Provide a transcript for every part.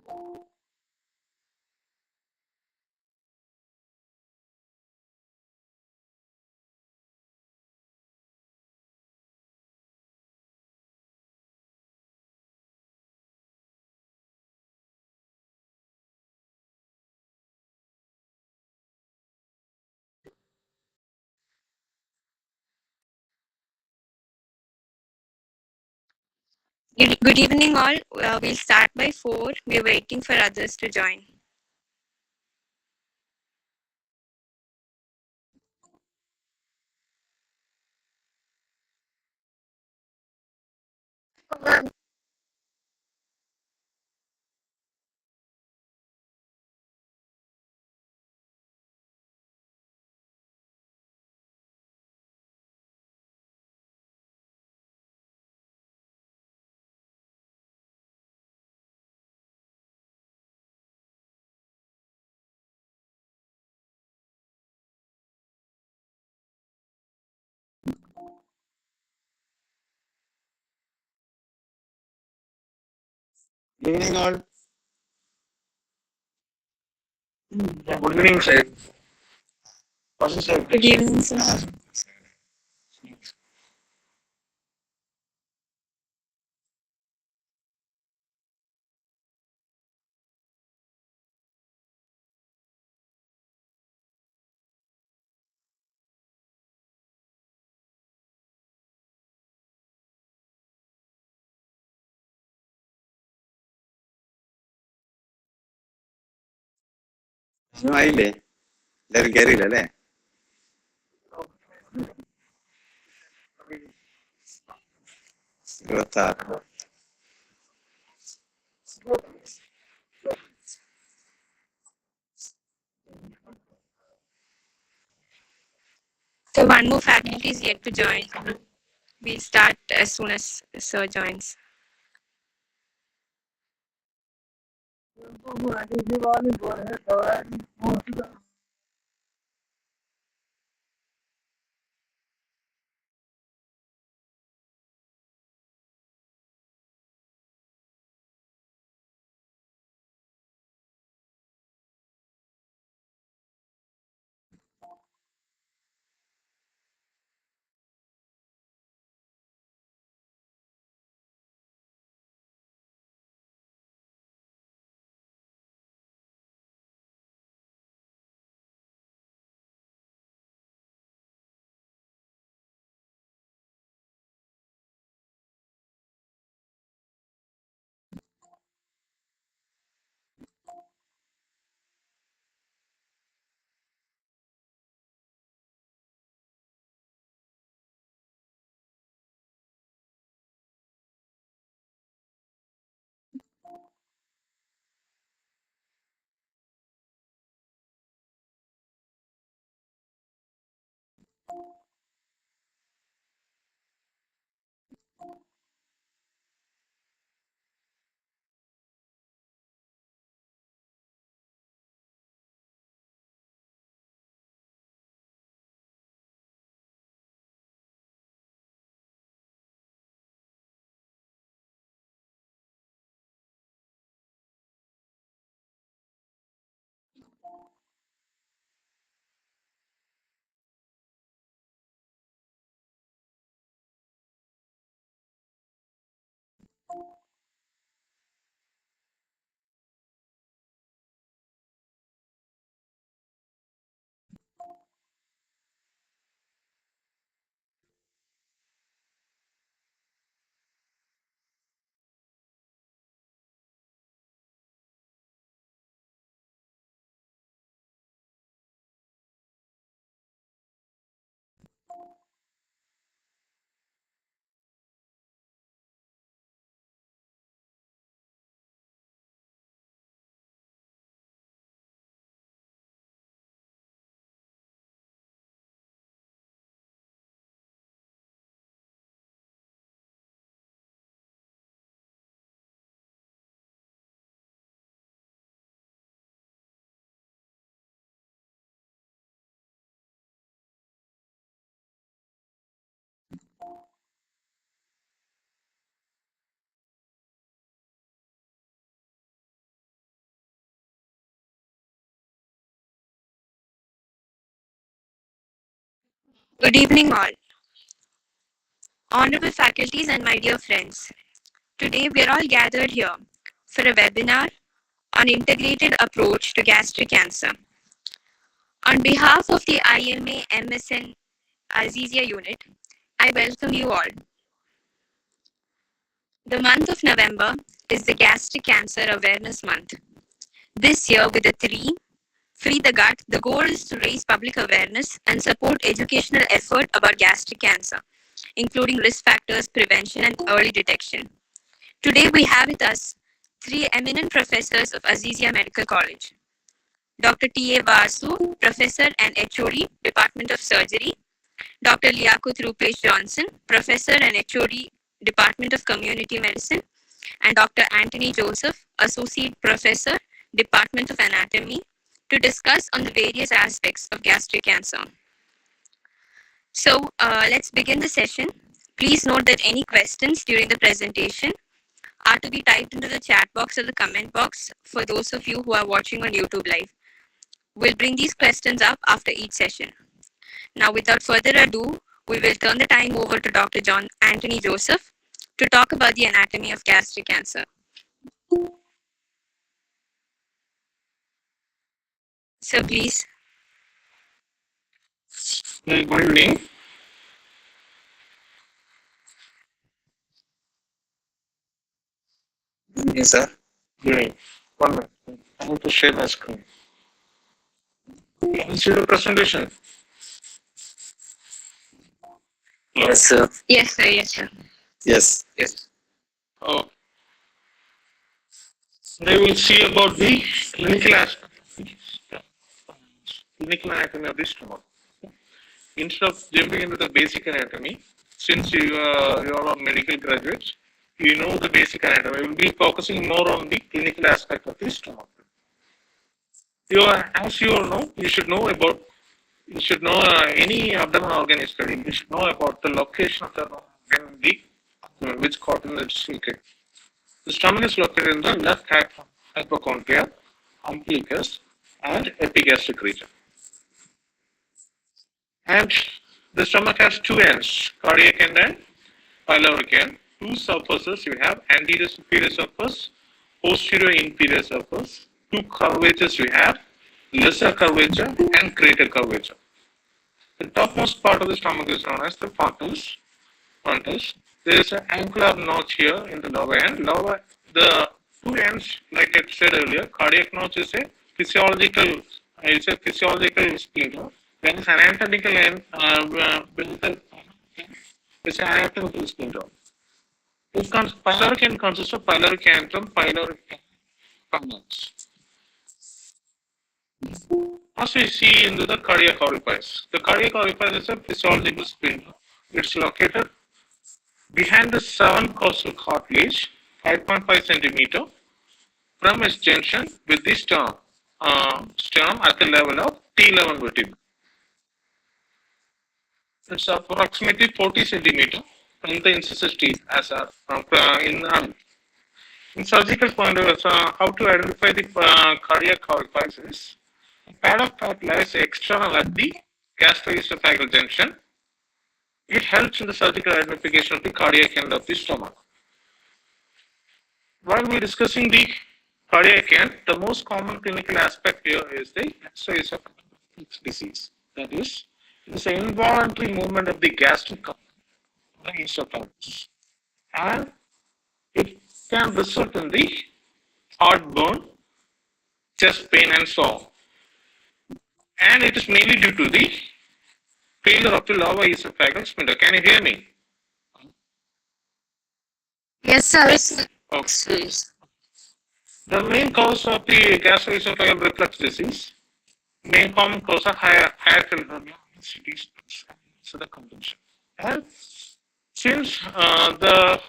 Good evening, all. We'll start by 4. We're waiting for others to join. Good evening, all. Good evening, sir. Proffesor. Good evening, sir. ആയില്ലേ എല്ലാരും കയറിയില്ല അല്ലേ ഇരുപത്താറ് So one more faculty is yet to join. We'll start as soon as Sir joins. Good evening, all. Honorable faculties and my dear friends. Today we are all gathered here for a webinar on integrated approach to gastric cancer. On behalf of the IMA MSN AZEEZIA Unit, I welcome you all. The month of November is the Gastric Cancer Awareness Month. This year, with the theme Free the Gut, the goal is to raise public awareness and support educational effort about gastric cancer, including risk factors, prevention, and early detection. Today, we have with us three eminent professors of Azizia Medical College. Dr.T. Vasu, Professor and HOD, Department of Surgery. Dr. Liaquat Roopesh Jhonson, Professor and HOD, Department of Community Medicine. And Dr. Antony Joseph, Associate Professor, Department of Anatomy, to discuss on the various aspects of gastric cancer. So let's begin the session. Please note that any questions during the presentation are to be typed into the chat box or the comment box for those of you who are watching on YouTube Live. We'll bring these questions up after each session. Now, without further ado, we will turn the time over to Dr. Antony Joseph to talk about the anatomy of gastric cancer. So, please. Good evening. Yes, sir. Good evening. 1 minute. I want to share my screen. Can you see the presentation? Yes, sir. Yes, sir. Yes, sir. Yes. Yes. Oh. They will see about the clinical aspect, clinical anatomy of the stomach. Instead of jumping into the basic anatomy, since you all are medical graduates, you know the basic anatomy. We will be focusing more on the clinical aspect of the stomach. As you all know, you should know any abdominal organ is studied. You should know about the location of the organ, which quadrant it's located. The stomach is located in the left hypochondria, umbilicus, and epigastric region. And the stomach has two ends, cardiac end and pyloric end. Two surfaces you have, anterior superior surface, posterior inferior surface. Two curvatures you have, lesser curvature and greater curvature. The topmost part of the stomach is known as the frontis. There is an angular notch here in the lower end. The two ends, like I said earlier, cardiac notch is a physiological splinter. Then is anatomical end, it's an anatomical splinter. Pyloric end consists of pyloric antrum, pyloric functions. As we see into the cardiac orifice. The cardiac orifice is a physiological splinter. It's located behind the 7 costal cartilage, 5.5 centimeter, from its junction with the sternum at the level of T11 vertebra. It's approximately 40 centimeter from the incisors teeth as in surgical point of view, how to identify the cardiac orifice is a pad of fat lies external at the gastroesophageal junction. It helps in the surgical identification of the cardiac end of the stomach. While we're discussing the cardiac end, the most common clinical aspect here is the gastroesophageal disease. That is, it's an involuntary movement of the gastric esophagus, and it can result in the heartburn, chest pain, and so on. And it is mainly due to the failure of the lower esophageal sphincter. Can you hear me? Yes, sir. Okay. The main cause of the gastroesophageal reflux disease, main common cause of higher so the condition. And since the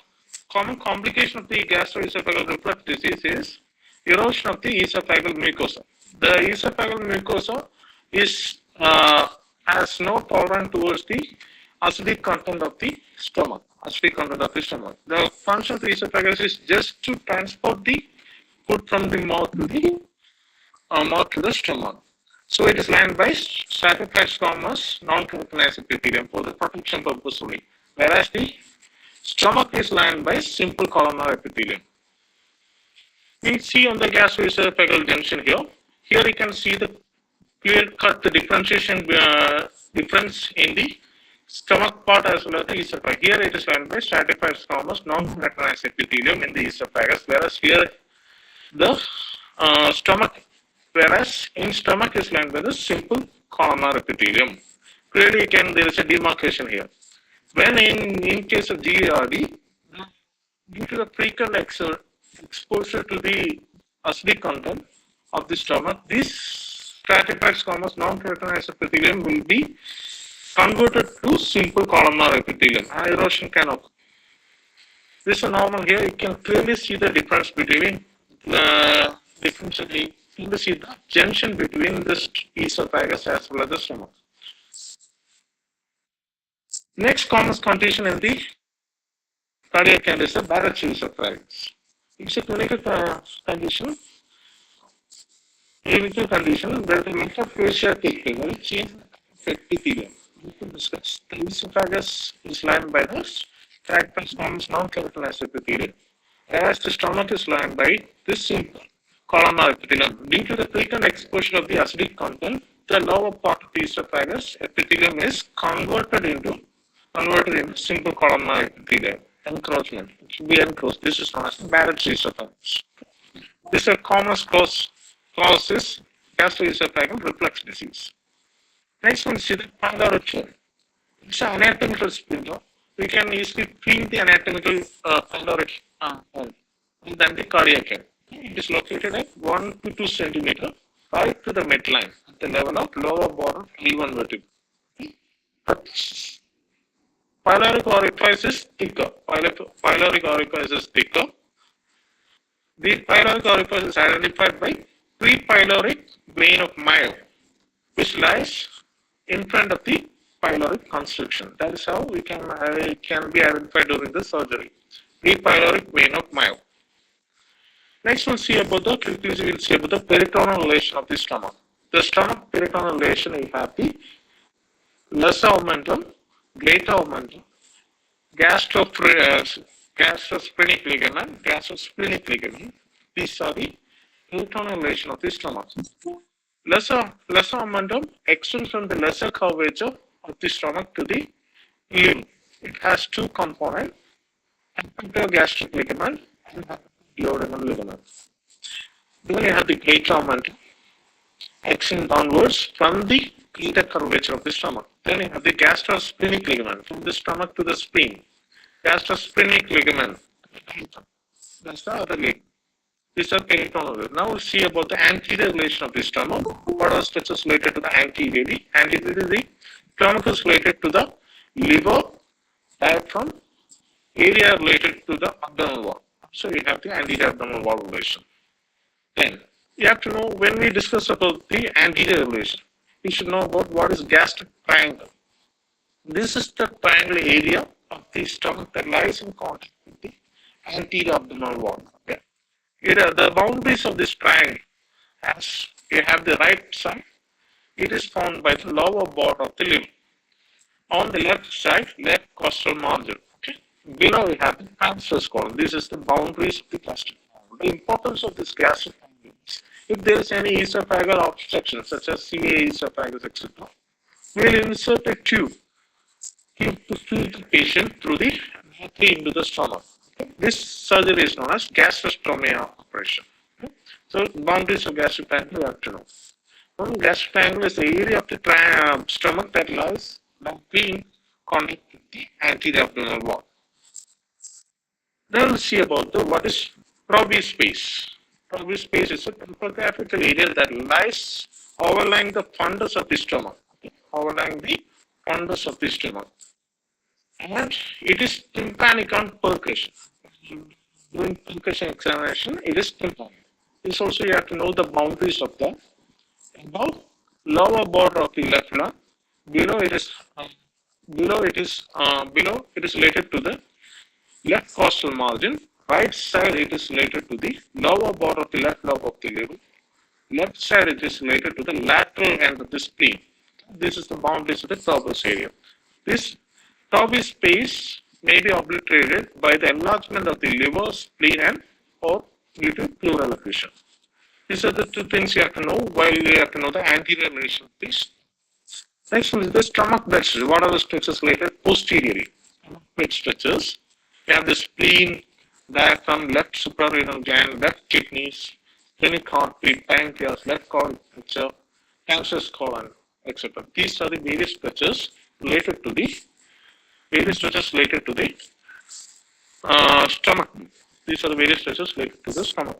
common complication of the gastroesophageal reflux disease is erosion of the esophageal mucosa. The esophageal mucosa is has no tolerance towards the acidic content of the stomach. The function of the esophagus is just to transport the food from the mouth to the stomach. So it is lined by stratified squamous non-keratinized epithelium for the protection purpose only, whereas the stomach is lined by simple columnar epithelium. We see on the gastroesophageal junction here. Here you can see the clear-cut differentiation difference in the stomach part as well as the esophagus. Here it is lined by stratified squamous non-keratinized epithelium in the esophagus, whereas here the stomach, whereas in stomach is lined by the simple columnar epithelium. Clearly, there is a demarcation here. When in case of GERD, due to the frequent exposure to the acidic content of the stomach, this stratified squamous non-keratinized epithelium will be converted to simple columnar epithelium. Erosion can occur. This is normal here. You can clearly see the difference between the junction between the esophagus as well as the stomach. Next common condition in the cardiac cancer is the Barrett's esophagus. It's a clinical condition. Clinical condition where the metaphasia takes place, will change the epithelium. We can discuss. The esophagus is lined by the stratified squamous non-keratinized epithelium, whereas the stomach is lined by this simple columnar epithelium. Due to the frequent exposure of the acidic content, the lower part of the esophagus epithelium is converted into simple columnar epithelium. Encroachment. It should be encroached. This is known as Barrett's esophagus. This is a common cause is gastroesophageal reflux disease. Next one is the pyloric. It's an anatomical spindle. We can easily feel the anatomical pyloric and then the cardiac end. It is located at 1 to 2 centimeter right to the midline at the level of lower border of L1 vertebra. But pyloric orifice is thicker. Pyloric orifice is thicker. The pyloric orifice is identified by pre-pyloric vein of Mayo, which lies in front of the pyloric constriction. That is how it can be identified during the surgery. Pre-pyloric vein of Mayo. Next one, we'll see about the peritoneal relation of the stomach. The stomach peritoneal relation, we have the lesser omentum, greater omentum, gastrosplenic ligament. These are the peritoneal relation of the stomach. Lesser omentum extends from the lesser curvature of the stomach to the limb. It has two components, gastric ligament and duodenal ligament. Then you have the greater omentum extend downwards from the greater curvature of the stomach. Then you have the gastrosplenic ligament from the stomach to the spleen. Gastrosplenic ligament. That's the other leg. These are peritoneal. Now we'll see about the anterior relation of the stomach. What are structures related to the anterior? Anterior, the stomach is related to the liver, diaphragm, area related to the abdominal wall. So you have the anterior abdominal wall relation. Then you have to know when we discuss about the anterior relation, we should know about what is gastric triangle. This is the triangle area of the stomach that lies in contact with the anterior abdominal wall. Okay. The boundaries of this triangle, as you have the right side, it is formed by the lower border of the limb. On the left side, left costal margin. Okay. Below we have the transverse column. This is the boundaries of the gastric triangle. The importance of this gastric triangle is if there is any esophageal obstruction, such as CA esophagus, etc., we will insert a tube to feed the patient through the into the stomach. Okay. This surgery is known as gastrostomia operation. Okay. So boundaries of gastric triangle you have to know. One gastric triangle is the area of the stomach that lies between contact with the anterior abdominal wall. Then we'll see about what is Probi space. Probi space is a topographical area that lies overlying the fundus of the stomach. Okay. Overlying the fundus of the stomach. And it is tympanic on percussion. During percussion examination, it is tympanic. This also you have to know the boundaries of the above lower border of the left lung. Below it is related to the left costal margin. Right side it is related to the lower border of the left lobe of the liver. Left side it is related to the lateral end of the spleen. This is the boundaries of the Taubes area. This Taubes space may be obliterated by the enlargement of the liver, spleen, and or due to pleural effusion. These are the two things you have to know while you have to know the anterior relation piece. Next one is the stomach bed stretches. What are the stretches related posteriorly? Bed stretches. You have the spleen, diaphragm, left suprarenal gland, left kidneys, splenic artery, pancreas, left colon, cancerous colon, etc. These are the various stretches related to the stomach. These are the various stretches related to the stomach.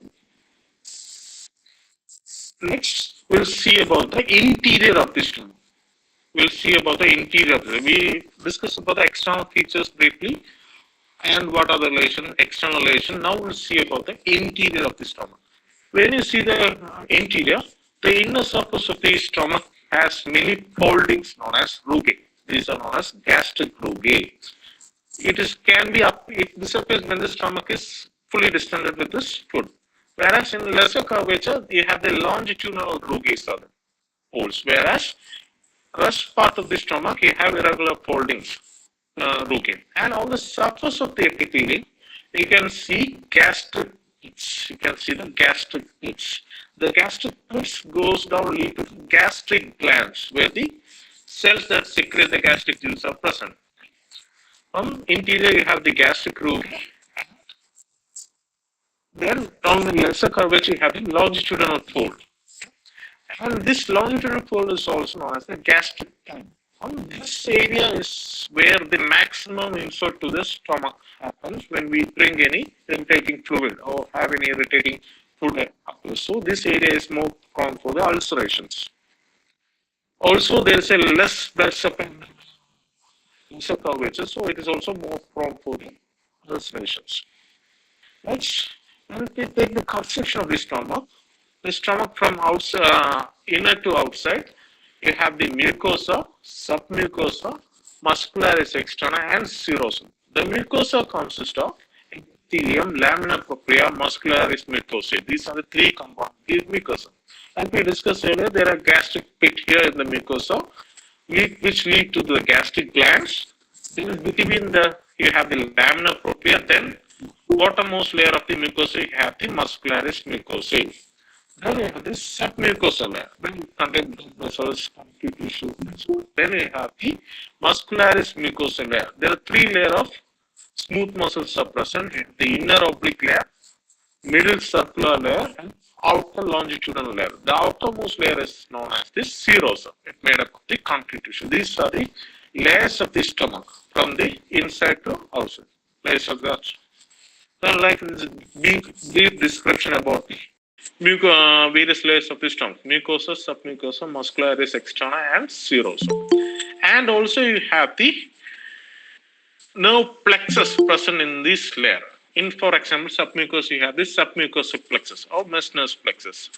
Next, we'll see about the interior of the stomach. We'll see about the interior. We discussed about the external features briefly and what are the external relation. Now we'll see about the interior of the stomach. When you see the interior, the inner surface of the stomach has many foldings known as rugae. These are known as gastric rugae. It disappears when the stomach is fully distended with this food. Whereas in lesser curvature, you have the longitudinal rugae holes. Whereas rest part of the stomach, you have irregular foldings, rugae. And on the surface of the epithelium, you can see gastric pits. You can see the gastric pits. The gastric pits goes down to the gastric glands, where the cells that secrete the gastric juice are present. On interior, you have the gastric rugae. Then on the lesser curvature, you have the longitudinal fold. And this longitudinal fold is also known as the gastric canal. This area is where the maximum insert to the stomach happens when we drink any irritating fluid or have any irritating food. So this area is more prone for the ulcerations. Also, there is a less blood supply curvature, so it is also more prone for the ulcerations. Next, when we take the cross section of the stomach from outside, inner to outside, you have the mucosa, submucosa, muscularis externa, and serosum. The mucosa consists of epithelium, lamina propria, muscularis mucosae. These are the three components of mucosa. Like we discussed earlier, there are gastric pit here in the mucosa, which lead to the gastric glands. Then between you have the lamina propria. Then bottommost layer of the mucosa, you have the muscularis mucosae. Then you have this submucosal layer. Then you contain blood vessels, connective tissue. Then you have the muscularis mucosal layer. There are three layers of smooth muscles are present. The inner oblique layer, middle circular layer, and outer longitudinal layer. The outermost layer is known as the serosum. It's made up of the connective tissue. These are the layers of the stomach from the inside to outside. Layers of that. Then, like this brief description about the various layers of the stomach: mucosa, submucosa, muscularis externa, and serosum. And also you have the nerve plexus present in this layer. For example, submucosa, you have the submucosal plexus or Meissner's plexus.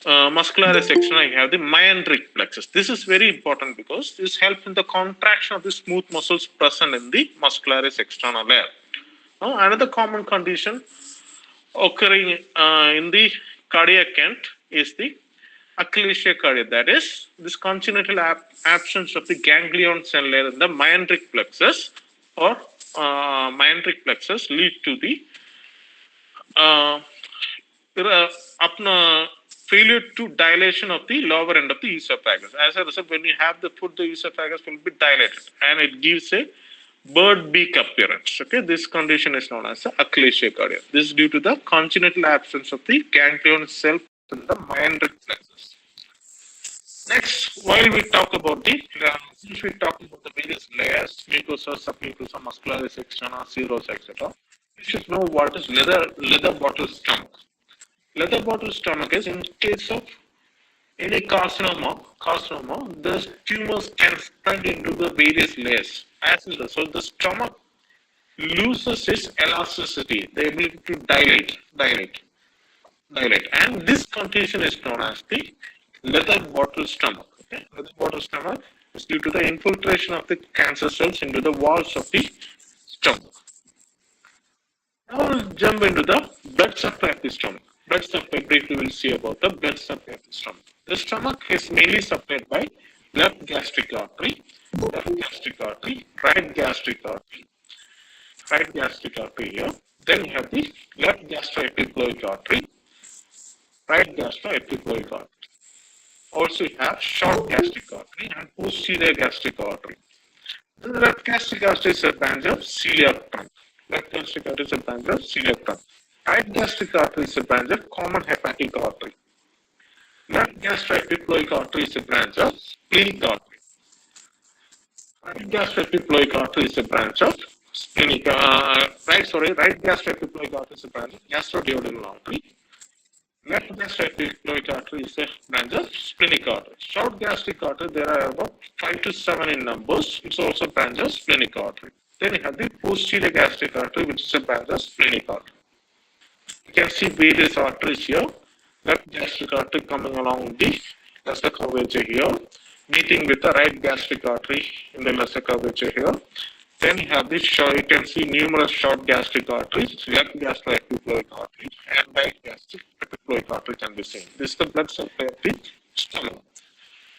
Muscularis externa, you have the meandric plexus. This is very important because this helps in the contraction of the smooth muscles present in the muscularis externa layer. Now, another common condition occurring in the cardiac end is the achalasia cardia. That is, this congenital absence of the ganglion cell layer in the meandric plexus or meandric plexus lead to the failure to dilation of the lower end of the esophagus. As a result, when you have the food, the esophagus will be dilated and it gives a bird beak appearance. Okay, this condition is known as the achalasia cardia. This is due to the congenital absence of the ganglion cell in the meandric plexus. Next, while we talk about the various layers, mucosa, submucosa, muscularis externa, serous, etc., you should know what is leather bottle stomach. Leather bottle stomach is in case of any carcinoma, the tumors can spread into the various layers. So the stomach loses its elasticity, the ability to dilate. And this condition is known as the leather bottle stomach. Okay? Leather bottle stomach is due to the infiltration of the cancer cells into the walls of the stomach. Now we'll jump into the blood supply of the stomach. Blood supply, briefly we'll see about the blood supply of the stomach. The stomach is mainly supplied by left gastric artery, right gastric artery here. Then we have the left gastroepiploic artery, right gastroepiploic artery. Also you have short gastric artery and posterior gastric artery. The left gastric artery is a branch of celiac trunk. Left gastric artery is a branch of celiac trunk. Right gastric artery is a branch of common hepatic artery. Left gastroepiploic artery is a branch of splenic artery. Right gastroepiploic artery is a branch of splenic. Right gastroepiploic artery is a branch of gastroduodenal artery. Left gastroepiploic artery is a branch of splenic artery. Short gastric artery, there are about 5 to 7 in numbers. It's also a branch of splenic artery. Then you have the posterior gastric artery, which is a branch of splenic artery. You can see various arteries here. Left gastric artery coming along the lesser curvature here, meeting with the right gastric artery in the lesser curvature here. Then you have this short, you can see numerous short gastric arteries, left gastroepiploic artery and right gastroepiploic artery can be seen. This is the blood supply of the stomach.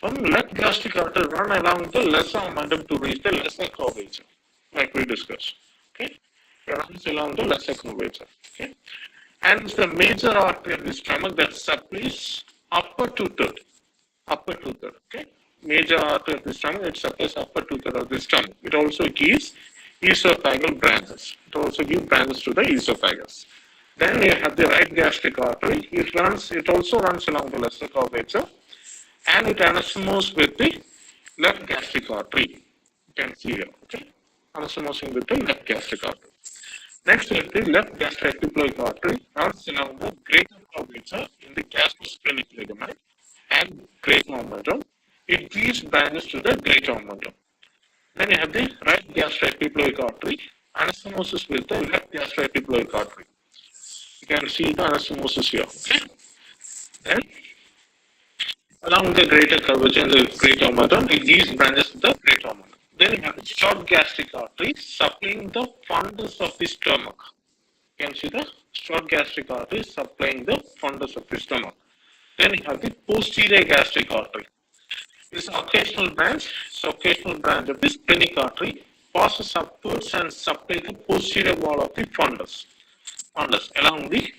One left gastric artery run along the lesser omentum to reach the lesser curvature, like we discussed. Okay, it runs along the lesser curvature. Okay, and it's the major artery of the stomach that supplies upper two-third. Okay. Major artery of the stomach, it supplies upper two-third of the stomach. It also gives esophageal branches. It also gives branches to the esophagus. Then you have the right gastric artery. It also runs along the lesser curvature and it anastomoses with the left gastric artery. You can see here. Okay. Anastomosing with the left gastric artery. Next is the left gastroepiploic artery runs along the greater curvature in the gastrosplenic ligament and great omentum. It gives branches to the great omentum. Then you have the right gastroepiploic artery, anastomosis with the left gastroepiploic artery. You can see the anastomosis here. Okay. Then along the greater curvature in the great omentum, it gives branches to the great omentum. Then you have the short gastric artery supplying the fundus of the stomach. You can see the short gastric artery supplying the fundus of the stomach. Then you have the posterior gastric artery. This occasional branch of the splenic artery passes upwards and supplies the posterior wall of the fundus along the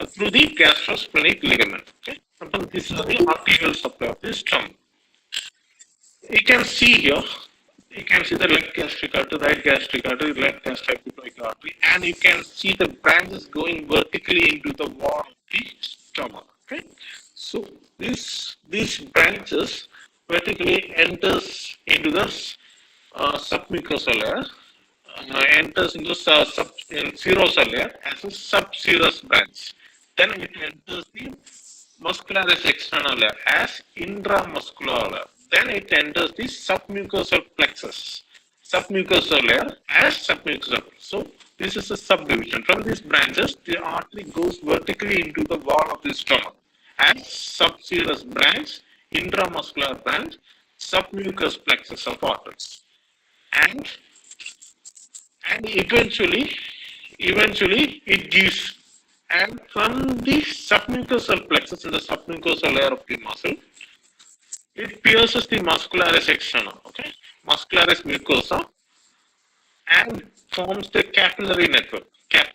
through the gastrosplenic ligament. Okay, and this is the arterial supply of the stomach. You can see here. You can see the left gastric artery, right gastric artery, left gastroepiploic artery, and you can see the branches going vertically into the wall of the stomach. Okay, so these branches vertically enters into the submucosal layer, enters into serosal layer as a subserous branch. Then it enters the muscularis externa layer as intramuscular layer. Then it enters the submucosal plexus, submucosal layer as submucosal. So this is a subdivision. From these branches, the artery goes vertically into the wall of the stomach as subserous branch, intramuscular branch, submucous plexus of arteries, and eventually it gives. And from the submucosal plexus in the submucosal layer of the muscle, it pierces the muscularis externa, okay, muscularis mucosa, and forms the capillary network. And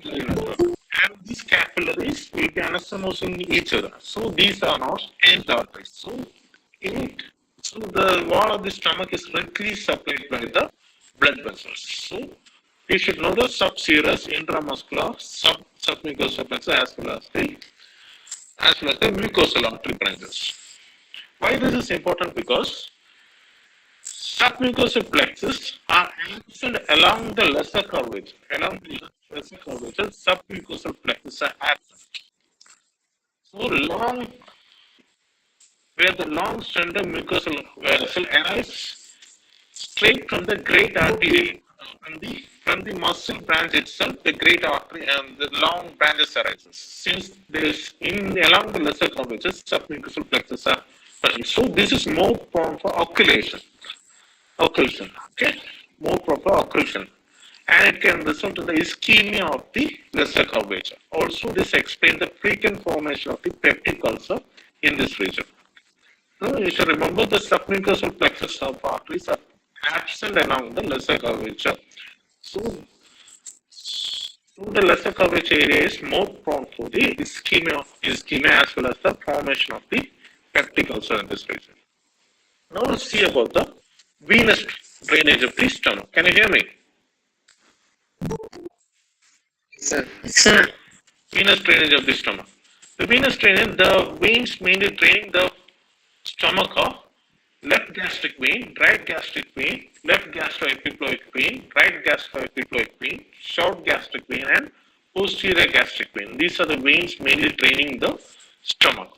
these capillaries will be anastomosing each other. So these are not end arteries. So the wall of the stomach is directly supplied by the blood vessels. So you should know the subserous, intramuscular, submucosal plexus as well as the mucosal artery branches. Why this is important? Because submucosal plexus are absent along the lesser curvature. Submucosal plexus are absent. So where the long slender mucosal vessel arrives straight from the great artery, from the muscle branch itself, the great artery and the long branches arises. Since there is along the lesser curvature, submucosal plexus are present. So this is more prone for occlusion. Okay, more proper occlusion. and it can result in the ischemia of the lesser curvature. Also, this explains the frequent formation of the peptic ulcer in this region. So, you should remember the submucosal plexus of arteries are absent along the lesser curvature. So, the lesser curvature area is more prone to the ischemia as well as the formation of the peptic ulcer in this region. Now let's see about the venous drainage of the stomach. Can you hear me? Sir. Sir. Venous drainage of the stomach. The venous drainage, the veins mainly draining the stomach are left gastric vein, right gastric vein, left gastroepiploic vein, right gastroepiploic vein, short gastric vein, and posterior gastric vein. These are the veins mainly draining the stomach.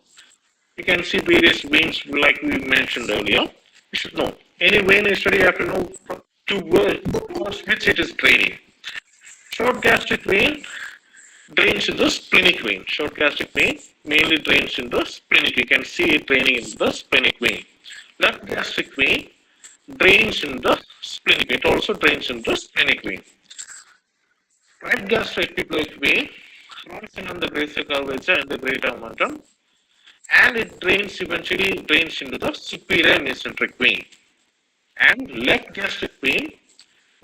You can see various veins like we mentioned earlier. You should know. Any vein you study, you have to know towards which it is draining. Short gastric vein drains in the splenic vein. Short gastric vein mainly drains in the splenic. You can see it draining in the splenic vein. Left gastric vein drains in the splenic. It also drains in the splenic vein. Right gastroepiploic vein runs in on the greater curvature and the greater omentum, and it eventually drains into the superior mesenteric vein. And left gastric vein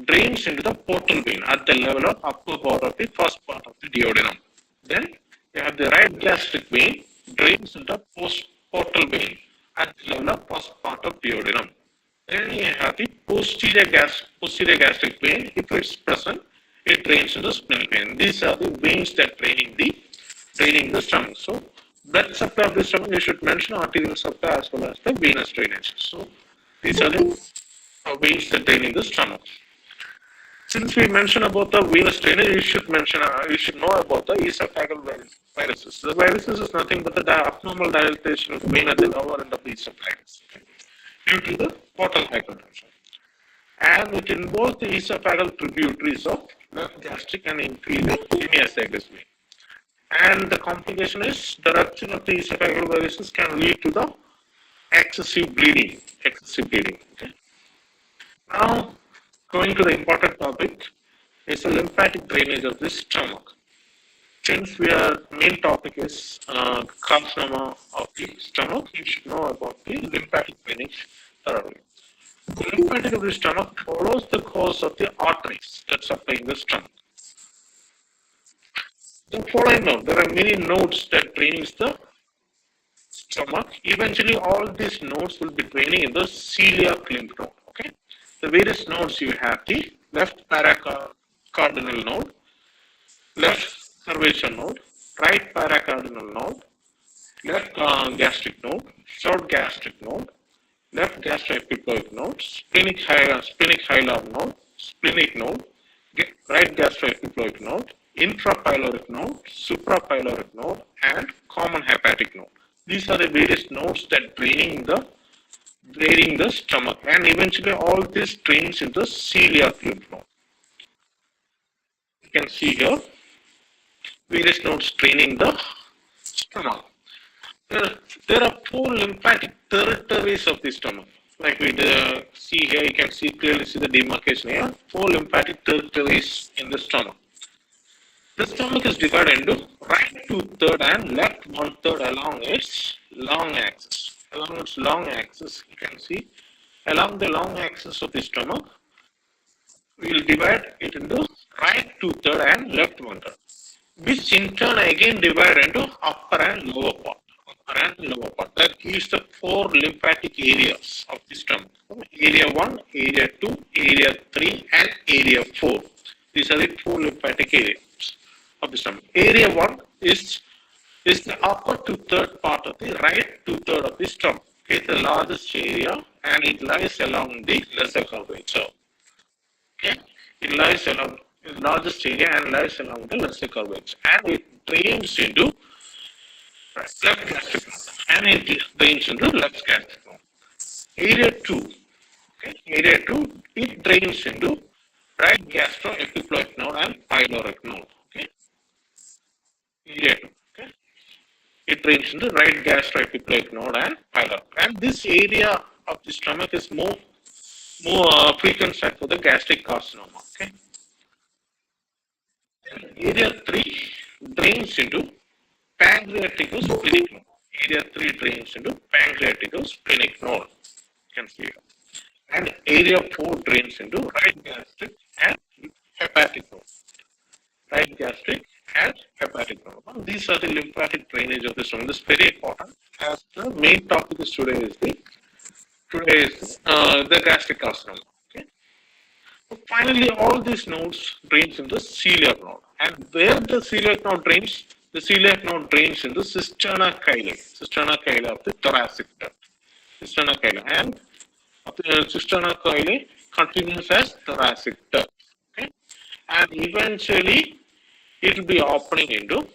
drains into the portal vein at the level of upper part of the first part of the duodenum. Then you have the right gastric vein drains into the post-portal vein at the level of first part of duodenum. Then you have the posterior gastric vein. If it's present, it drains into the splenic vein. These are the veins that draining the stomach. So blood supply of the stomach, you should mention arterial supply as well as the venous drainage. So these are the veins that draining the stomach. Since we mentioned about the venous drainage, you should know about the esophageal viruses. The viruses is nothing but the abnormal dilatation of the vein at the lower end of the esophagus due to the portal hypertension. And it involves the esophageal tributaries of left gastric and inferior hemiesophagus vein. And the complication is the rupture of the esophageal viruses can lead to the excessive bleeding. Okay. Now, going to the important topic is the lymphatic drainage of the stomach. Since main topic is carcinoma of the stomach, you should know about the lymphatic drainage thoroughly. The lymphatic of the stomach follows the course of the arteries that supply the stomach. The following note, there are many nodes that drains the stomach. Eventually, all these nodes will be draining in the celiac lymph node. Okay. The various nodes you have the left paracardinal node, left curvature node, right paracardinal node, left gastric node, short gastric node, left gastroepiploic node, splenic hilar node, splenic node, right gastroepiploic node, intrapyloric node, suprapyloric node, and common hepatic node. These are the various nodes that draining the stomach, and eventually all this drains into the celiac lymph node. You can see here various nodes draining the stomach. There are 4 lymphatic territories of the stomach. Like we see here, you can clearly see the demarcation here. 4 lymphatic territories in the stomach. The stomach is divided into right 2/3 and left 1/3 along its long axis. Along its long axis, you can see along the long axis of the stomach, we will divide it into right 2/3 and left 1/3, which in turn again divide into upper and lower part. That gives the 4 lymphatic areas of the stomach. Area 1, area 2, area 3, and area 4. These are the 4 lymphatic areas of the stomach. Area 1 is the upper 2/3 part of the right 2/3 of the stomach. It's the largest area and it lies along the lesser curvature. Okay, it lies along the largest area and lies along the lesser curvature, and it drains into left gastric node, and it drains into left gastric node. Area 2, it drains into right gastroepiploic node and pyloric node. Okay, area 2. It drains into right gastroepiploic node and pyloric. And this area of the stomach is more frequent site for the gastric carcinoma. Okay, Area 3 drains into pancreaticosplenic node. Area 3 drains into pancreaticosplenic node. You can see here. And area 4 drains into right gastric and hepatic node. Right gastric and hepatic node. Now, these are the lymphatic drainage of the stomach. This is very important, as the main topic is the gastric carcinoma. Okay. So finally, all these nodes drains into celiac node, and where the celiac node drains into cisterna chyli of the thoracic duct. Cisterna chyli, and cisterna chyli continues as thoracic duct. Okay, and eventually it will be opening into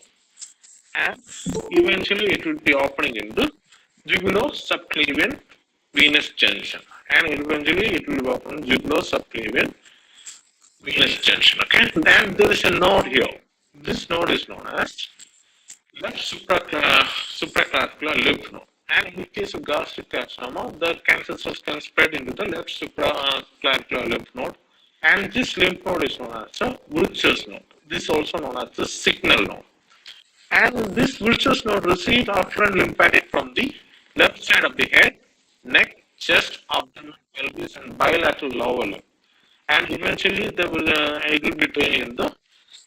jugulo-subclavian venous junction, and eventually it will open jugulo-subclavian venous junction. Okay, then there is a node here. This node is known as left supraclavicular lymph node. And in case of gastric carcinoma, the cancer cells can spread into the left supraclavicular lymph node, and this lymph node is known as a Wiltshire node. This is also known as the signal node. And this Wiltshire node receives afferent lymphatic from the left side of the head, neck, chest, abdomen, pelvis, and bilateral lower limb. And eventually it will be drained in the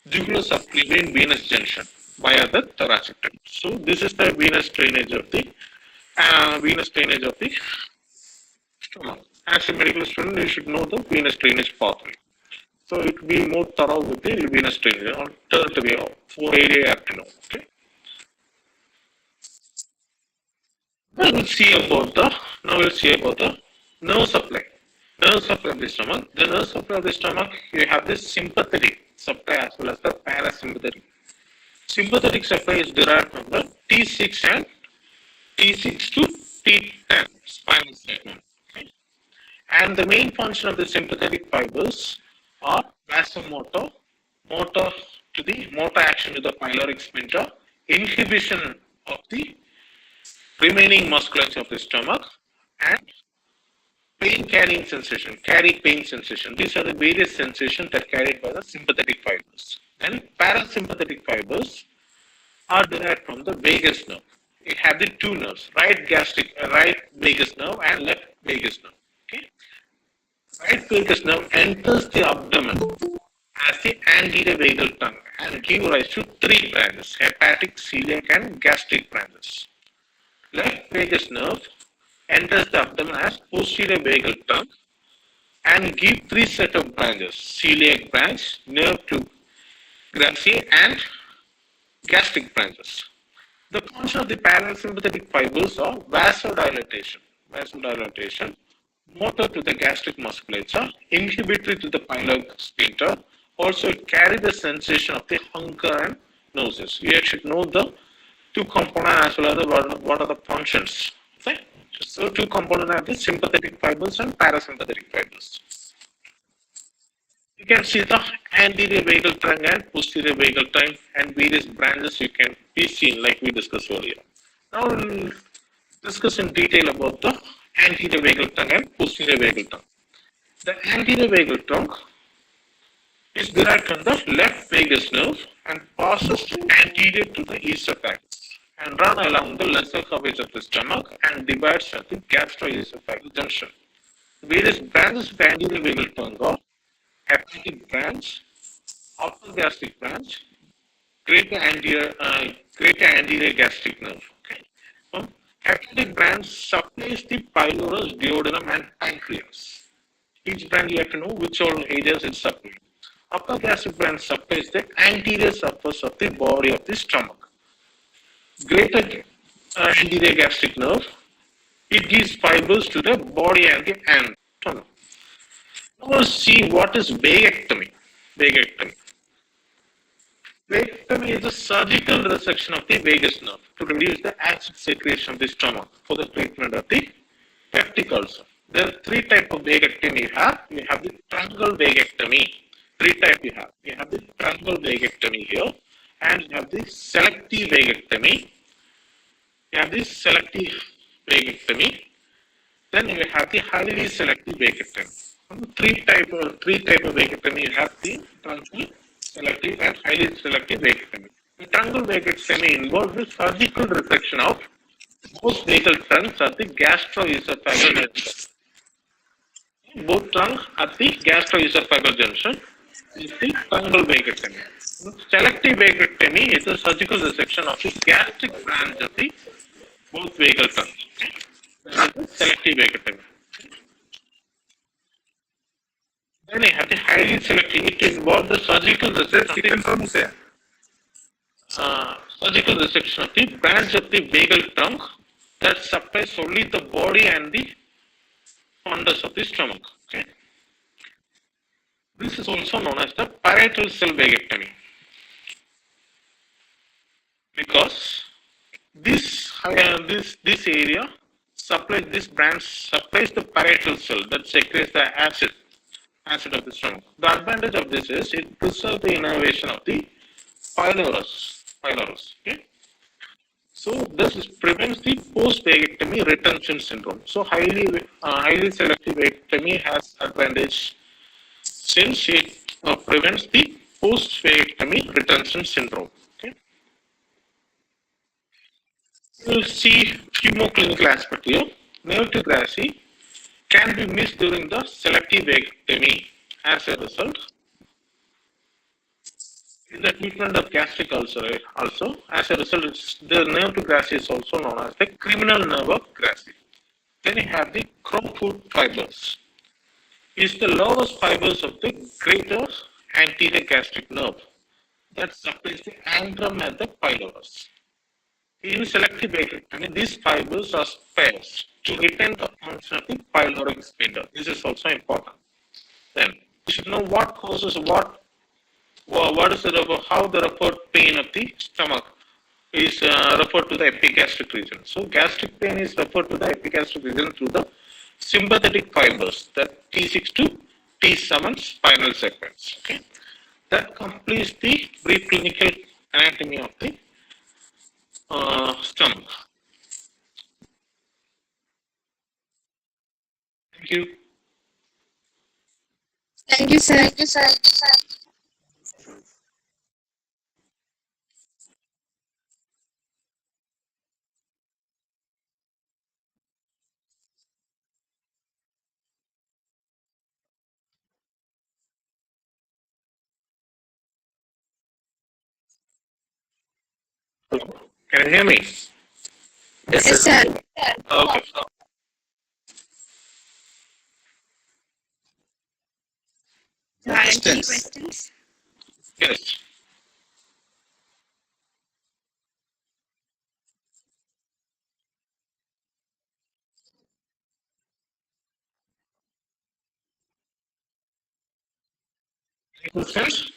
jugulo-subclavian venous junction via the thoracic duct. So this is the venous drainage of the stomach. As a medical student, you should know the venous drainage pathway. So it will be more thorough with the venous drainage or third way of 4 area you have to know. Okay. Now we'll see about the nerve supply. Nerve supply of the stomach. The nerve supply of the stomach, you have this sympathetic supply as well as the parasympathetic. Sympathetic supply is derived from the T6 and T6 to T10 spinal segment. Okay. And the main function of the sympathetic fibers are vasomotor, motor action to the pyloric sphincter, inhibition of the remaining musculature of the stomach, and carrying pain sensation. These are the various sensations that are carried by the sympathetic fibers. And parasympathetic fibers are derived from the vagus nerve. It has the two nerves, right vagus nerve and left vagus nerve. Okay. Right vagus nerve enters the abdomen as the anterior vagal tongue and gives rise to 3 branches: hepatic, celiac, and gastric branches. Left vagus nerve enters the abdomen as posterior vagal tongue and gives 3 set of branches: celiac branch, nerve to Gracie, and gastric branches. The function of the parasympathetic fibers are vasodilatation, motor to the gastric musculature, inhibitory to the pyloric sphincter. Also, it carries the sensation of the hunger and nausea. You should know the 2 components as well as what are the functions. Okay? So, 2 components are the sympathetic fibers and parasympathetic fibers. You can see the anterior vagal tongue and posterior vagal tongue and various branches you can be seen like we discussed earlier. Now we'll discuss in detail about the anterior vagal tongue and posterior vagal tongue. The anterior vagal tongue is derived from the left vagus nerve and passes anterior to the esophagus and run along the lesser curvature of the stomach and divides at the gastroesophageal junction. Various branches of the anterior vagal tongue are hepatic branch, upper gastric branch, greater anterior gastric nerve. Okay. So, hepatic branch supplies the pylorus, duodenum, and pancreas. Each branch you have to know which all areas it supplies. Upper gastric branch supplies the anterior surface of the body of the stomach. Greater anterior gastric nerve, it gives fibers to the body and the stomach. Now let's see what is vagectomy. Vagectomy is a surgical resection of the vagus nerve to reduce the acid secretion of the stomach for the treatment of the peptic ulcer. There are 3 types of vagectomy you have. You have the truncal vagectomy. 3 types you have. You have the truncal vagectomy here, and you have the selective vagectomy. Then you have the highly selective vagectomy. 3 type of vagectomy. You have the truncal, selective and highly selective vaectomy. The truncal vaectomy involves the surgical resection of both vagal trunks at the gastroesophageal junction. Both trunks at the gastroesophageal junction is the truncal vaectomy. Selective vaectomy is a surgical resection of the gastric branch of the both vagal trunks. That is the selective vaectomy. Then I have the highly selective. It involves the surgical resection. Surgical resection of the branch of the vagal trunk that supplies only the body and the fundus of the stomach. Okay. This is also known as the parietal cell vaectomy because this area supplies this branch supplies the parietal cell that secretes the acid of the stomach. The advantage of this is it preserves the innervation of the pylorus. Okay. So this prevents the post-vaectomy retention syndrome. So highly selective vaectomy has advantage since it prevents the post-vaectomy retention syndrome. Okay. We'll see few more clinical aspects here. Nerve-to-gracy can be missed during the selective vaectomy. As a result, in the treatment of gastric ulcer, also as a result, the nerve-to-gracy is also known as the criminal nerve of Gracie. Then you have the crowfoot fibers. It's the lowest fibers of the greater anterior gastric nerve that supplies the antrum at the pylorus. In selective vaectomy, these fibers are spares to retain the function of the pyloric sphincter. This is also important. Then you should know what causes what is how the referred pain of the stomach is referred to the epigastric region. So gastric pain is referred to the epigastric region through the sympathetic fibers, that T6 to T7 spinal segments. Okay, that completes the brief clinical anatomy of the stomach. Thank you. Thank you, sir. Hello. Can you hear me? Yes, sir. Okay. Any Questions? questions? Yes. Any questions?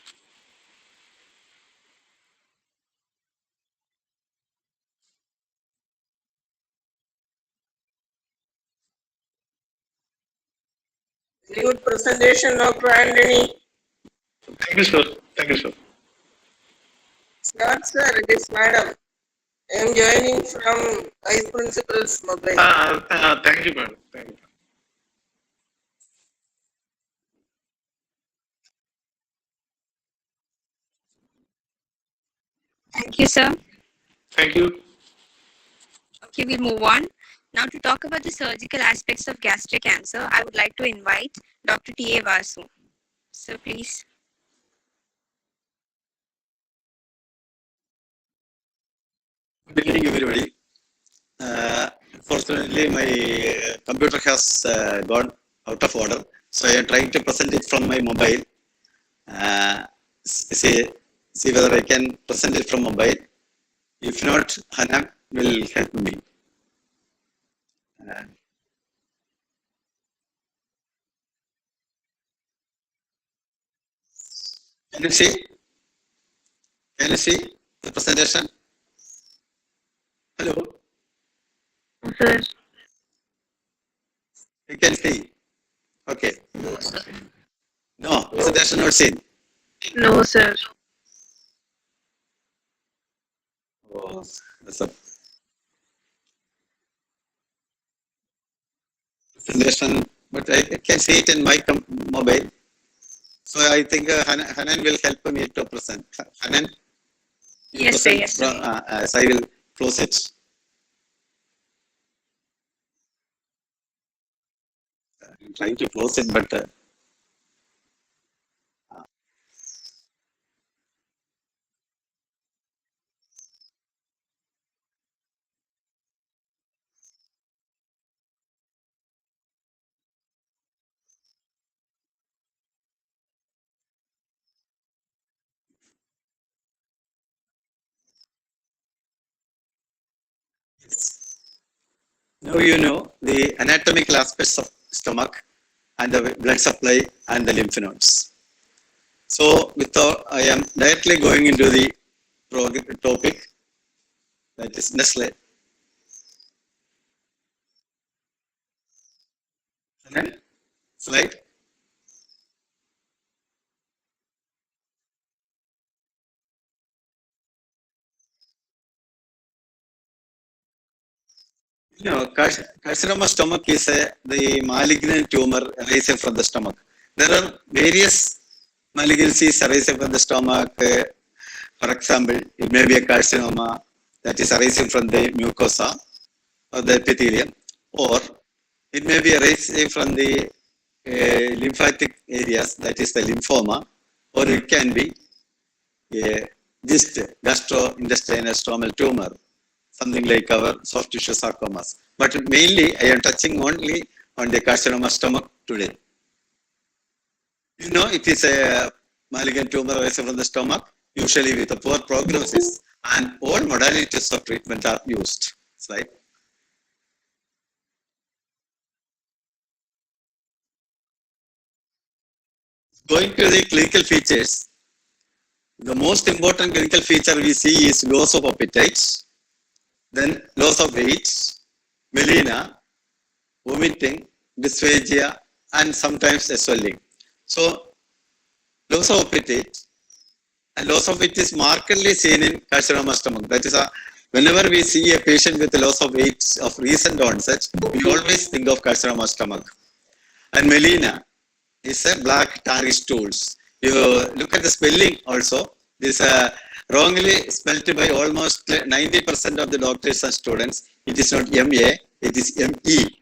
Very good presentation, Dr. Antony. Thank you, sir. Thank you, sir. Not sir, it is madam. I am joining from Vice Principal's mobile. Thank you, madam. Thank you. Thank you, sir. Thank you. Okay, we'll move on. Now to talk about the surgical aspects of gastric cancer, I would like to invite Dr.T. Vasu. So please. Good evening, everybody. Fortunately, my computer has gone out of order, so I am trying to present it from my mobile. See whether I can present it from mobile. If not, Hannah will help me. Can you see? Can you see the presentation? Hello. Sir. You can see. Okay. No, presentation not seen. No, sir. Oh, that's a presentation, but I can see it in my mobile. So I think Hanan will help me to present. Hanan, you Yes, sir. present Yes, sir. as I will close it. I'm trying to close it, but now you know the anatomical aspects of stomach and the blood supply and the lymph nodes. So without, I am directly going into the topic, that is next slide. Slide. No, carcinoma stomach is the malignant tumor arising from the stomach. There are various malignancies arising from the stomach. For example, it may be a carcinoma that is arising from the mucosa or the epithelium, or it may be arising from the lymphatic areas, that is the lymphoma, or it can be a GIST, gastrointestinal stromal tumor, something like our soft tissue sarcomas. But mainly, I am touching only on the carcinoma stomach today. You know, it is a malignant tumor arising from the stomach, usually with a poor prognosis, and all modalities of treatment are used. Slide. Going to the clinical features, the most important clinical feature we see is loss of appetite, then loss of weight, melena, vomiting, dysphagia, and sometimes a swelling. So, loss of appetite and loss of weight is markedly seen in carcinoma stomach. That is, whenever we see a patient with a loss of weight of recent onset, we always think of carcinoma stomach. And melena is a black tarry stools. You look at the spelling also. This wrongly spelled by almost 90% of the doctors and students. It is not MA, it is ME.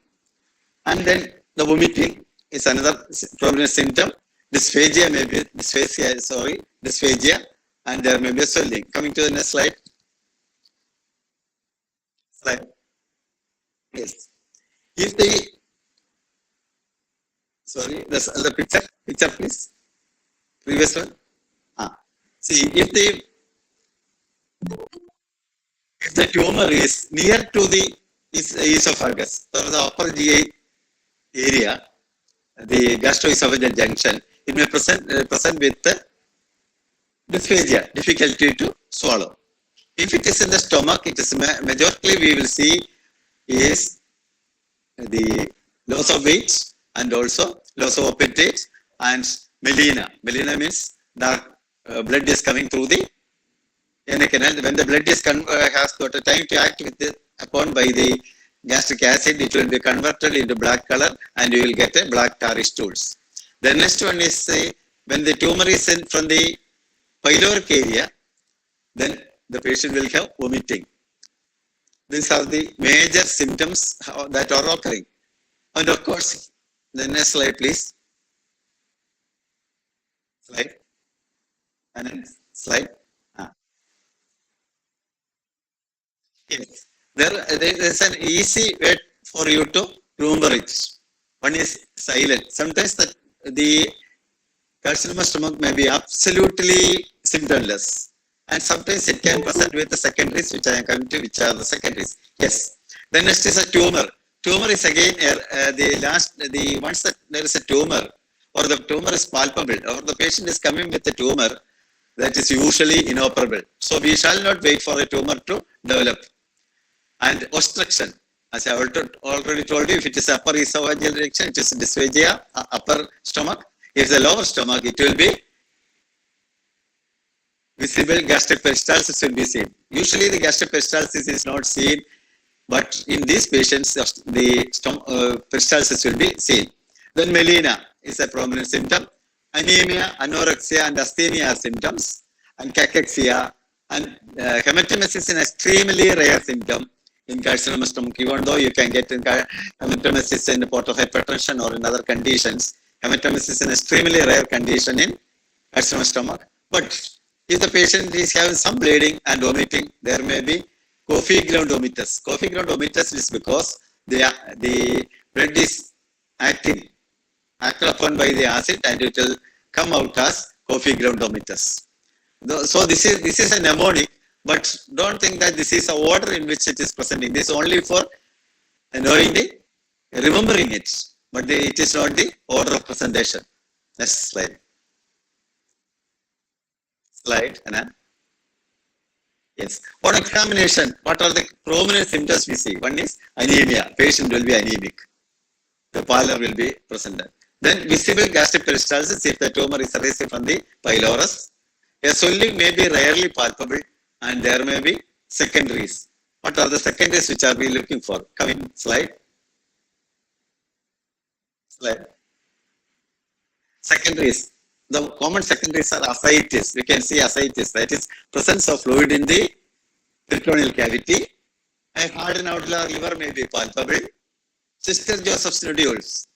And then the vomiting is another prominent symptom. Dysphagia may be dysphagia, and there may be a swelling. Coming to the next slide. Slide. Yes. If the the picture please. Previous one. See, if the tumor is near to the esophagus, or the upper GI area, the gastroesophageal junction, it may present with dysphagia, difficulty to swallow. If it is in the stomach, it is majorly we will see is the loss of weight and also loss of appetite and melena. Melena means dark blood is coming through the canal. When the blood is has got a time to act with upon by the gastric acid, it will be converted into black color and you will get a black tarry stools. The next one is when the tumor is in from the pyloric area, then the patient will have vomiting. These are the major symptoms that are occurring. And of course, the next slide, please. Slide. And then slide. Yes. There is an easy way for you to remember it. One is silent. Sometimes the carcinoma stomach may be absolutely symptomless. And sometimes it can present with the secondaries, which I am coming to, which are the secondaries. Yes. The next is a tumor. Tumor is again once that there is a tumor or the tumor is palpable or the patient is coming with a tumor, that is usually inoperable. So we shall not wait for a tumor to develop. And obstruction, as I already told you, if it is upper esophageal junction, it is dysphagia, upper stomach. If the lower stomach, it will be visible gastric peristalsis will be seen. Usually the gastric peristalsis is not seen, but in these patients, the peristalsis will be seen. Then melena is a prominent symptom. anemia, anorexia, and asthenia are symptoms, and cachexia and hematemesis is an extremely rare symptom in carcinoma stomach. Even though you can get in hematemesis in portal hypertension or in other conditions, hematemesis is an extremely rare condition in carcinoma stomach. But if the patient is having some bleeding and vomiting, there may be coffee ground vomitus. Coffee ground vomitus is because the blood is acted upon by the acid and it will come out as coffee ground vomitus. So this is a mnemonic, but don't think that this is a order in which it is presenting. This is only for knowing remembering it, but it is not the order of presentation. Next slide. Anna. Yes. On examination, what are the prominent symptoms we see? One is anemia. Patient will be anemic. The pallor will be present. Then visible gastric peristalsis if the tumor is erased from the pylorus. A swelling may be rarely palpable and there may be secondaries. What are the secondaries which are we looking for? Coming slide. Secondaries. The common secondaries are ascites. We can see ascites, that is presence of fluid in the peritoneal cavity. A hardened outlier liver may be palpable. Sister Joseph's nodules,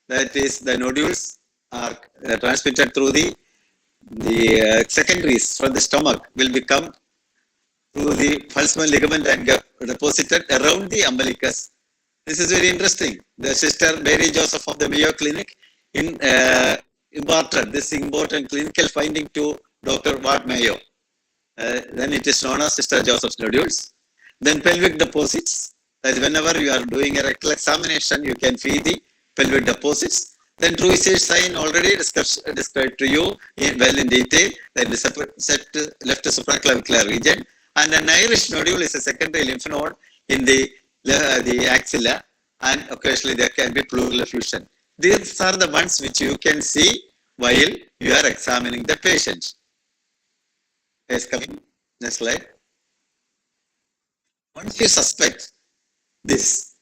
that is the nodules are transmitted through the secondaries from the stomach will become through the pulmonary ligament and get deposited around the umbilicus. This is very interesting. The sister Mary Joseph of the Mayo Clinic imparted this important clinical finding to Dr. Ward Mayo. Then it is known as Sister Joseph's nodules. Then pelvic deposits. That whenever you are doing a rectal examination, you can see the pelvic deposits. Then true sign already described to you well in detail. Then the left supraclavicular region. And an Irish nodule is a secondary lymph node in the axilla, and occasionally there can be pleural effusion. These are the ones which you can see while you are examining the patient. Yes, coming. Next slide. Once you suspect this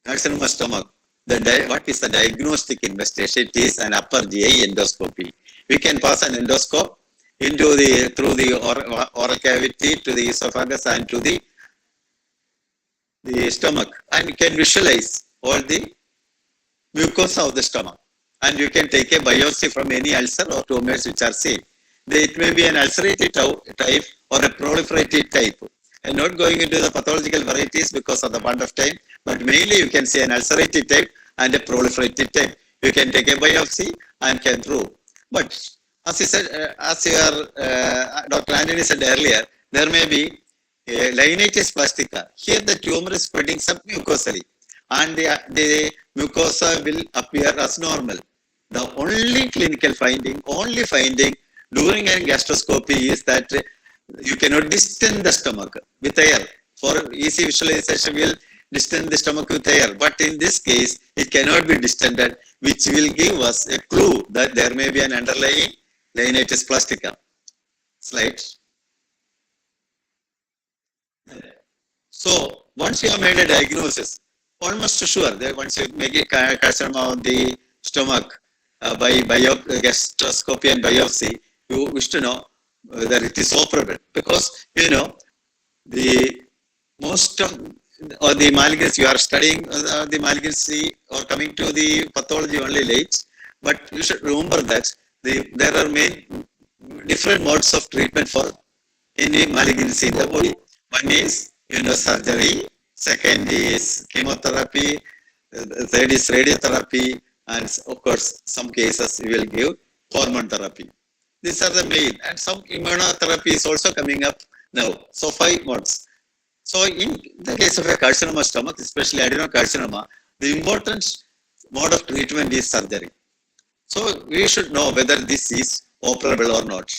carcinoma stomach, what is the diagnostic investigation? It is an upper GI endoscopy. We can pass an endoscope into through the oral cavity to the esophagus and to the stomach, and you can visualize all the mucosa of the stomach, and you can take a biopsy from any ulcer or tumors which are seen. It may be an ulcerated type or a proliferative type. I'm not going into the pathological varieties because of the want of time, but mainly you can see an ulcerative type and a proliferative type. You can take a biopsy and can prove. But as you said, Dr. Antony said earlier, there may be Liaquat plastica. Here the tumor is spreading submucosally and the mucosa will appear as normal. The only clinical finding, during a gastroscopy is that you cannot distend the stomach with air. For easy visualization, we will distend the stomach with air. But in this case, it cannot be distended, which will give us a clue that there may be an underlying Liaquat plastica. Slide. So, once you have made a diagnosis, almost sure that once you make a carcinoma of the stomach by gastroscopy and biopsy, you wish to know whether it is operable, because the most of or the malignancy you are studying the malignancy or coming to the pathology only late, but you should remember that there are many different modes of treatment for any malignancy in the body. One is surgery, second is chemotherapy, third is radiotherapy, and of course some cases we will give hormone therapy. These are the main, and some immunotherapy is also coming up now. So 5 modes. So in the case of a carcinoma stomach, especially adenocarcinoma, the important mode of treatment is surgery. So we should know whether this is operable or not.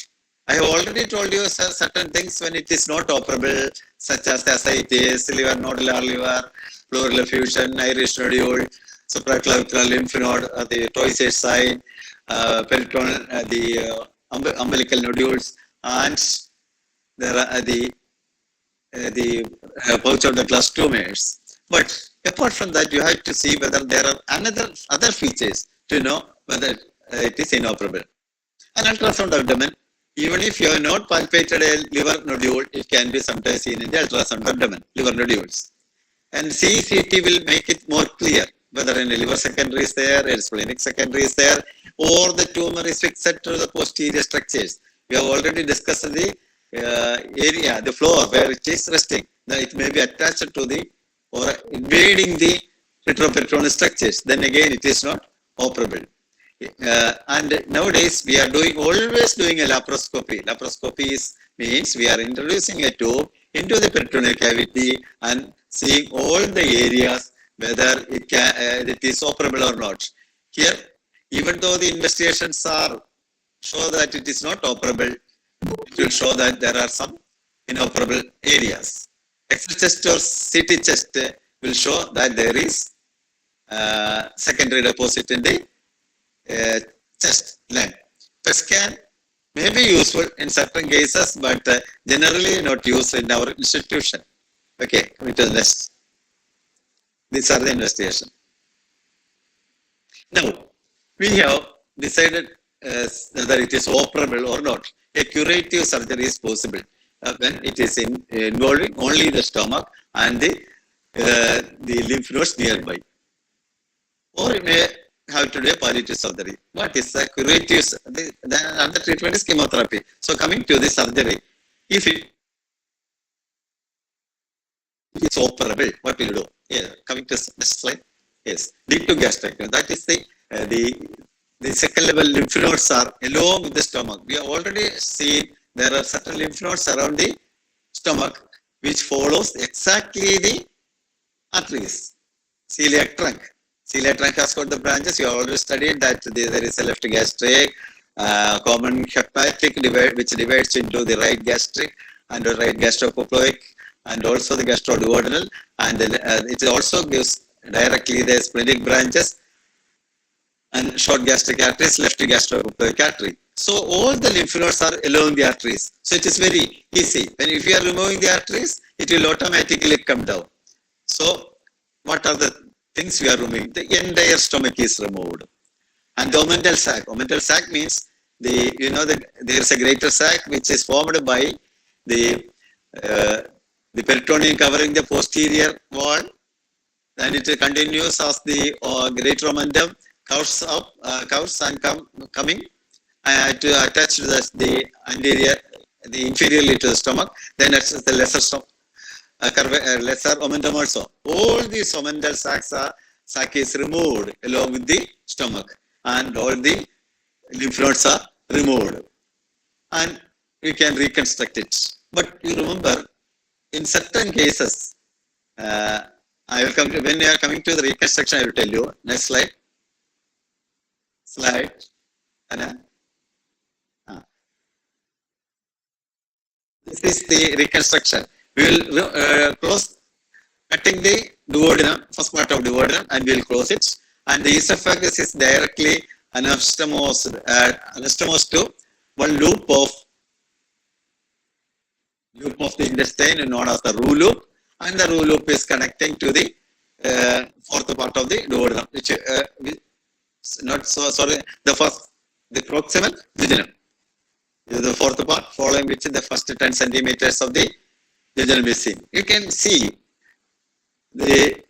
I have already told you certain things when it is not operable, such as the ascites, liver nodular liver, pleural effusion, Irish nodule, supraclavicular lymph node, the Toy-Sage sign, peritoneal, the umbilical nodules, and there are the pouch of the glass tumors. But apart from that, you have to see whether there are other features to know whether it is inoperable. An ultrasound abdomen, even if you have not palpated a liver nodule, it can be sometimes seen in the ultrasound abdomen, liver nodules. And CCT will make it more clear whether a liver secondary is there, a splenic secondary is there, or the tumor is fixed to the posterior structures. We have already discussed the area, the floor where it is resting. Now it may be attached to the or invading the retroperitoneal structures. Then again, it is not operable. And nowadays we are always doing a laparoscopy. Laparoscopy means we are introducing a tube into the peritoneal cavity and seeing all the areas whether it is operable or not. Here, even though the investigations show that it is not operable, it will show that there are some inoperable areas. X-ray chest or CT chest will show that there is secondary deposit in the chest line. PET scan may be useful in certain cases, but generally not used in our institution. Okay, coming to the next. These are the investigations. Now, we have decided whether it is operable or not. A curative surgery is possible when it is involving only the stomach and the lymph nodes nearby. Or it may have to do a palliative surgery. What is the curative? The other treatment is chemotherapy. So coming to the surgery, if it is operable, what will you do? Yeah, coming to next slide. Yes, deep to gastrectomy. That is the second level lymph nodes are along with the stomach. We have already seen there are certain lymph nodes around the stomach which follows exactly the arteries. Celiac trunk. Celiac trunk has got the branches. You have already studied that there is a left gastric, common hepatic divide, which divides into the right gastric and the right gastropoplioic, and also the gastroduodenal, and it also gives directly the splenic branches and short gastric arteries, left gastropoplioic artery. So all the lymph nodes are along the arteries. So it is very easy. When if you are removing the arteries, it will automatically come down. So what are the things we are removing? The entire stomach is removed. And the omental sac. Omental sac means there is a greater sac which is formed by the peritoneum covering the posterior wall, and it continues as the greater omentum curves and coming to attach to the anterior, the inferiorly to the stomach. Then it's the lesser omentum also. All these omental sac is removed along with the stomach, and all the lymph nodes are removed, and you can reconstruct it. But you remember, in certain cases, I will come to, when you are coming to the reconstruction, I will tell you. Next slide. This is the reconstruction. We will close, cutting the duodenum, first part of duodenum, and we will close it. And the esophagus is directly anastomosed to one loop of the intestine known as the roux loop, and the roux loop is connecting to the fourth part of the duodenum, which the proximal jejunum. This is the fourth part, following which the first 10 centimeters of the jejunum is seen. You can see we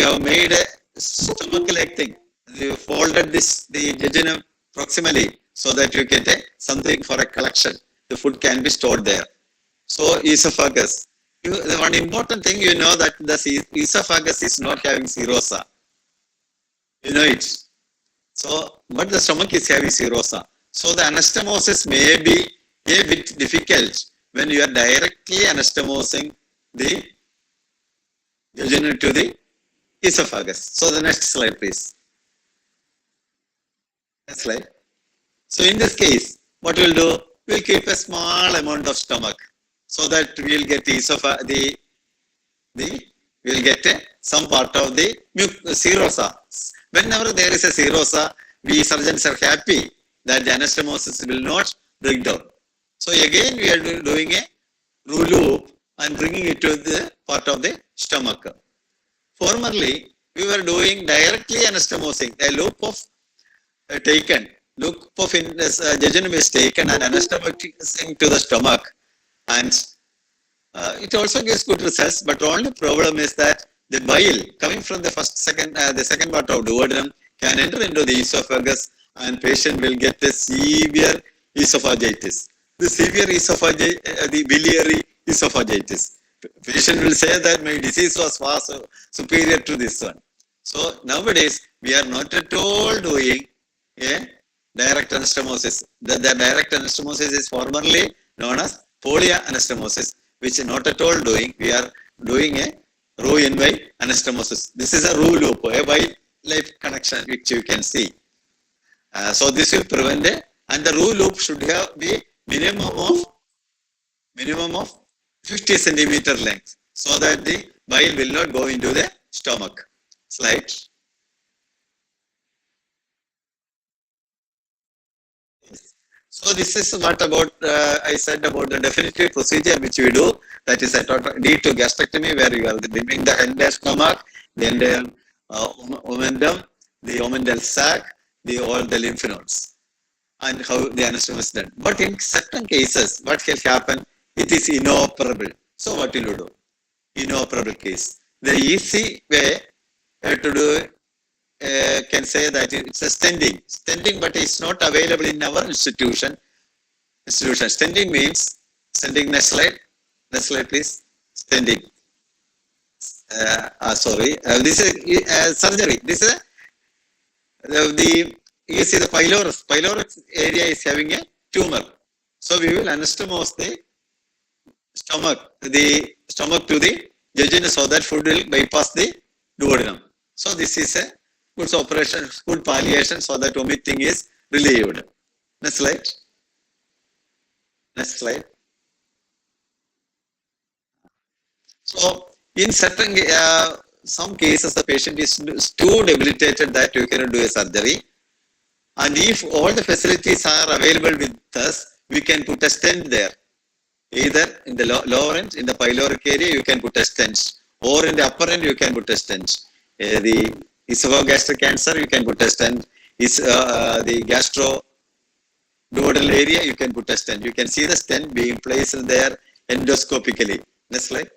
have made a stomach-like thing. We folded the jejunum proximally so that you get something for a collection. The food can be stored there. So esophagus. The one important thing, that the esophagus is not having serosa. You know it. So, but the stomach is having serosa. So the anastomosis may be a bit difficult when you are directly anastomosing the jejunum to the esophagus. So the next slide, please. Next slide. So in this case, what we'll do, we'll keep a small amount of stomach so that we'll get we'll get some part of the serosa. Whenever there is a serosa, we surgeons are happy that the anastomosis will not break down. So again, we are doing a roux loop and bringing it to the part of the stomach. Formerly, we were doing directly anastomosing a loop of taken, loop of jejunum is taken and anastomizing to the stomach, and it also gives good results. But the only problem is that the bile coming from the second part of duodenum can enter into the esophagus, and patient will get a severe esophagitis. The severe the biliary esophagitis. Patient will say that my disease was far superior to this one. So nowadays we are not at all doing a direct anastomosis. The direct anastomosis is formerly known as polyanastomosis, which is not at all doing. We are doing a row NY anastomosis. This is a row loop, a wildlife connection which you can see. So this will prevent it, and the row loop should have the minimum of 50 centimeter length, so that the bile will not go into the stomach. Slide. So this is what about I said about the definitive procedure which we do. That is a D2 gastrectomy, where you are removing the entire stomach, the entire omentum, the omental sac, all the lymph nodes, and how the anastomy is done. But in certain cases, what can happen? It is inoperable. So what will you do? Inoperable case. The easy way to do can say that it's a stenting, but it's not available in our institution. Stenting means, next slide please. Stenting. This is surgery. This is you see the pylorus. Pylorus area is having a tumor. So we will anastomose the stomach to the jejunum, so that food will bypass the duodenum. So this is a good operation, good palliation, so that vomiting is relieved. Next slide. So in certain some cases, the patient is too debilitated that you cannot do a surgery, and if all the facilities are available with us, we can put a stent there. Either in the lower end, in the pyloric area, you can put a stent, or in the upper end, you can put a stent. The esophageal cancer, you can put a stent. The gastro-duodenal area, you can put a stent. You can see the stent being placed there endoscopically. Next slide.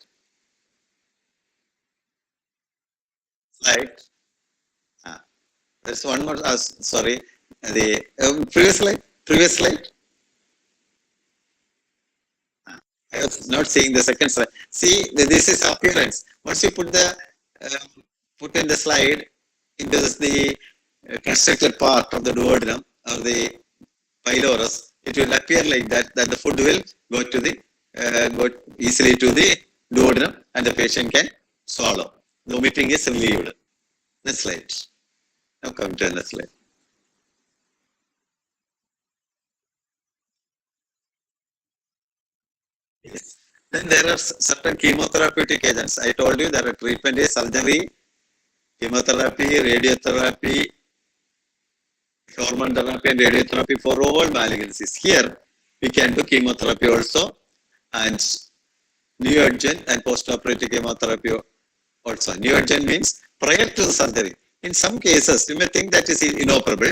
There's one more. Sorry. The previous slide. I was not seeing the second slide. See, this is appearance. Once you put in the slide into the constructed part of the duodenum or the pylorus, it will appear like that. That the food will go easily to the duodenum, and the patient can swallow. The vomiting is relieved. Next slide. Now come to the next slide. Yes. Then there are certain chemotherapeutic agents. I told you that treatment is surgery, chemotherapy, radiotherapy, hormone therapy, and radiotherapy for all malignancies. Here we can do chemotherapy also, and neoadjuvant and postoperative chemotherapy also. Neoadjuvant means prior to the surgery. In some cases, you may think that is inoperable,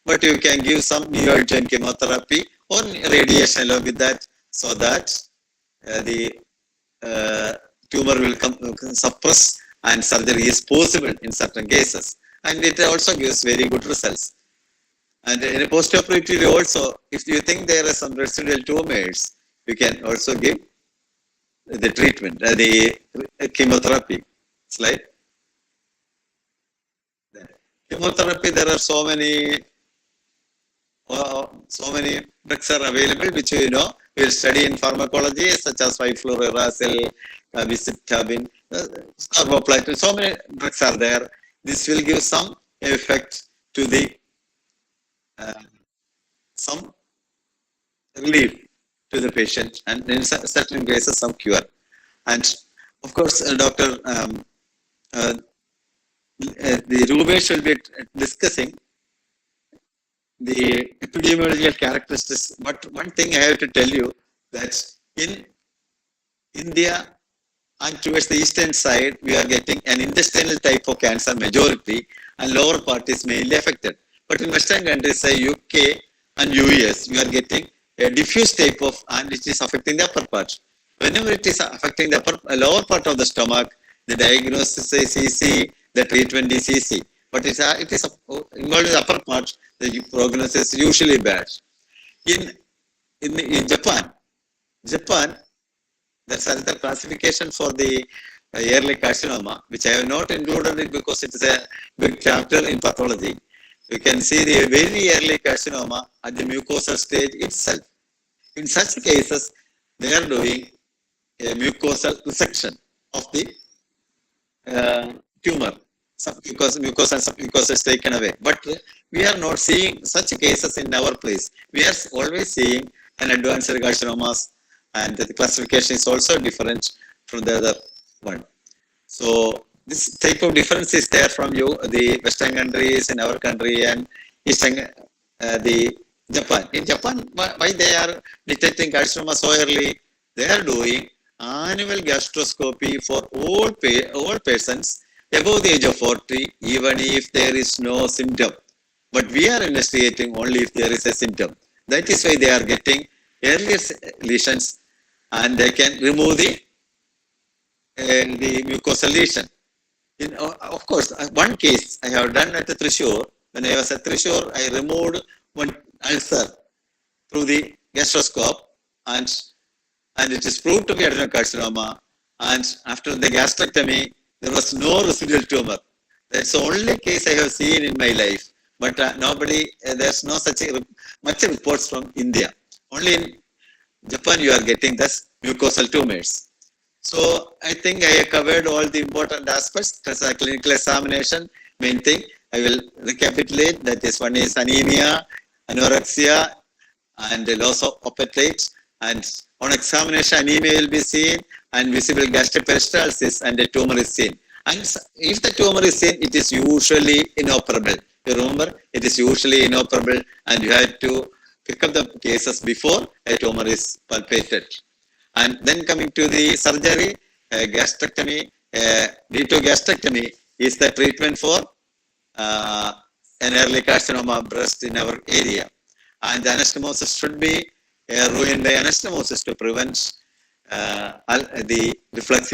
but you can give some neoadjuvant chemotherapy or radiation along with that, so that the tumor will suppress, and surgery is possible in certain cases. And it also gives very good results. And in a postoperative also, if you think there are some residual tumors, you can also give the treatment, the chemotherapy. Slide. Chemotherapy, there are so many drugs are available, which we know. We will study in pharmacology, such as 5-fluorouracil, visibtabine, carboplatin. So many drugs are there. This will give some effect to the some relief to the patient, and in certain cases some cure. And of course, the Roopesh will be discussing the epidemiological characteristics. But one thing I have to tell you, that in India and towards the eastern side, we are getting an intestinal type of cancer majority, and lower part is mainly affected. But in Western countries, say UK and US, you are getting a diffuse type of, and it is affecting the upper part. Whenever it is affecting the lower part of the stomach, the diagnosis is easy, the treatment is easy. But it is involved in the upper part, the prognosis is usually bad. In Japan, there's another classification for the early carcinoma, which I have not included it because it is a big chapter in pathology. You can see the very early carcinoma at the mucosal stage itself. In such cases, they are doing a mucosal resection of the tumor. Mucosa and submucosa is taken away. But we are not seeing such cases in our place. We are always seeing an advanced carcinomas, and the classification is also different from the other one. So this type of difference is there from the Western countries, in our country, and Eastern, the Japan. In Japan, why they are detecting carcinoma so early? They are doing annual gastroscopy for all persons above the age of 40, even if there is no symptom. But we are investigating only if there is a symptom. That is why they are getting earlier lesions, and they can remove the mucosal lesion. Of course, one case I have done at the Thrissur. When I was at Thrissur, I removed one ulcer through the gastroscope, and it is proved to be adenocarcinoma. And after the gastrectomy, there was no residual tumor. That's the only case I have seen in my life. But there's no such much reports from India. Only in Japan you are getting this mucosal tumors. So I think I have covered all the important aspects. As a clinical examination, main thing, I will recapitulate. That is, one is anemia, anorexia, and the loss of appetite. And on examination, anemia will be seen, and visible gastric peristalsis, and the tumor is seen. And if the tumor is seen, it is usually inoperable. You remember, it is usually inoperable, and you have to pick up the cases before a tumor is palpated. And then coming to the surgery, gastrectomy, gastrectomy is the treatment for an early carcinoma breast in our area. And the anastomosis should be ruined by anastomosis to prevent the reflux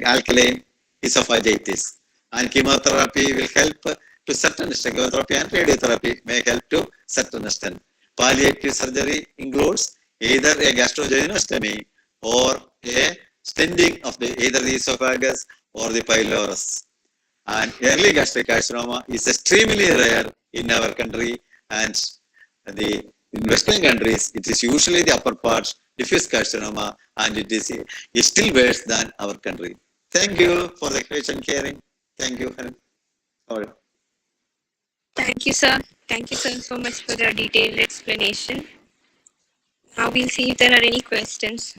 alkaline esophagitis. And chemotherapy will help to certain extent. Chemotherapy and radiotherapy may help to certain extent. Palliative surgery includes either a gastrojejunostomy or a stenting of either the esophagus or the pylorus. And early gastric carcinoma is extremely rare in our country, and in Western countries, it is usually the upper part, diffuse carcinoma, and it is still worse than our country. Thank you for the patient caring. Thank you. Thank you, sir. Thank you, sir, so much for the detailed explanation. Now we'll see if there are any questions.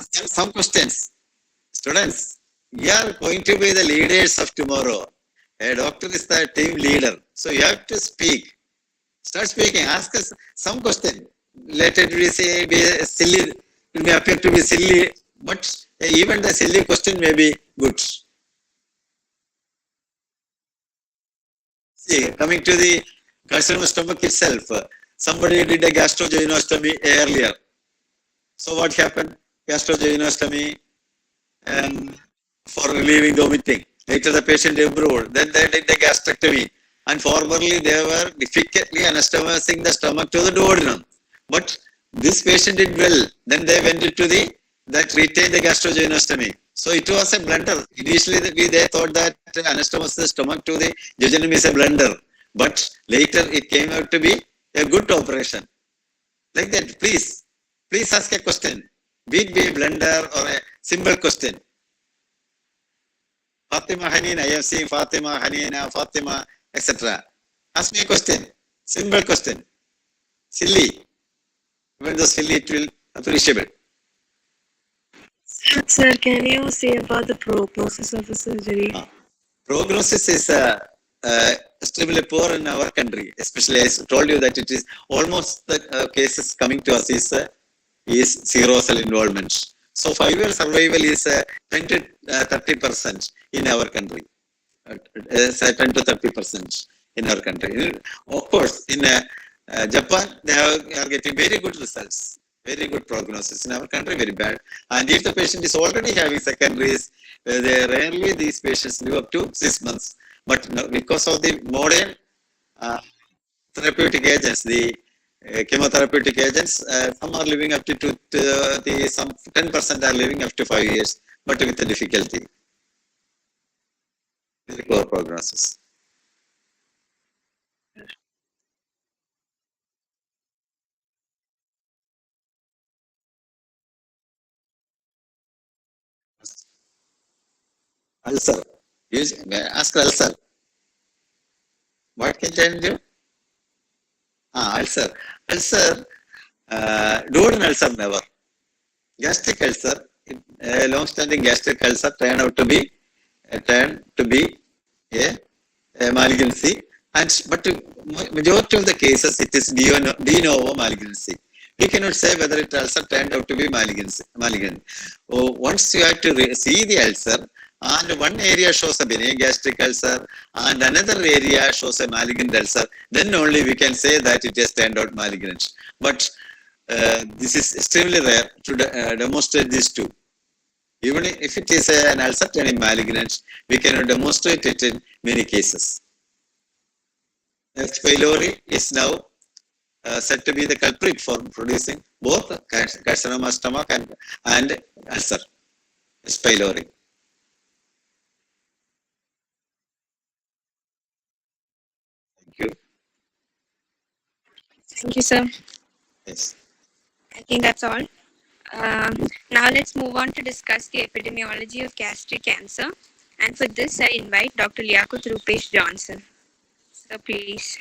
Some questions. Students, we are going to be the leaders of tomorrow. A doctor is the team leader. So you have to speak. Start speaking. Ask us some question. Let it be silly. It may appear to be silly, but even the silly question may be good. See, coming to the carcinoma stomach itself, somebody did a gastrojejunostomy earlier. So what happened? Gastrojejunostomy for relieving the vomiting. Later the patient improved. Then they did the gastrectomy. And formerly they were difficultly anastomizing the stomach to the duodenum. But this patient did well. Then they went into that retained the gastrojejunostomy. So it was a blunder. Initially they thought that anastomizing the stomach to the jejunum is a blunder. But later it came out to be a good operation. Like that, please ask a question. Be it a blunder or a simple question. Fatima Hanina, I have seen Fatima, Hanina, Fatima, etc. Ask me a question. Simple question. Silly. Even though silly, it will appreciable. Sir, can you say about the prognosis of the surgery? Prognosis is extremely poor in our country. Especially, I told you that it is almost the cases coming to us is zero cell involvement. So 5-year survival is 10 to 30% in our country. 10 to 30% in our country. Of course, in Japan, they are getting very good results, very good prognosis. In our country, very bad. And if the patient is already having secondaries, they rarely these patients live up to 6 months. But no, because of the modern therapeutic agents, the chemotherapeutic agents, some are living up to some 10% are living up to 5 years, but with the difficulty. Very poor prognosis. Ulcer. Ask ulcer. What can change you? Ulcer. Ulcer. Duodenal ulcer never. Gastric ulcer. Long-standing gastric ulcer turned out to be a malignancy, but majority of the cases it is de novo malignancy. We cannot say whether it ulcer turned out to be malignant. Once you have to see the ulcer, and one area shows a benign gastric ulcer, and another area shows a malignant ulcer, then only we can say that it has turned out malignant. But this is extremely rare to demonstrate these two. Even if it is an ulcer turning malignant, we cannot demonstrate it in many cases. H. pylori is now said to be the culprit for producing both carcinoma stomach and ulcer. H. pylori. Thank you. Thank you, sir. Yes. I think that's all. Now let's move on to discuss the epidemiology of gastric cancer. And for this, I invite Dr. Liaquat Roopesh Jhonson. So please.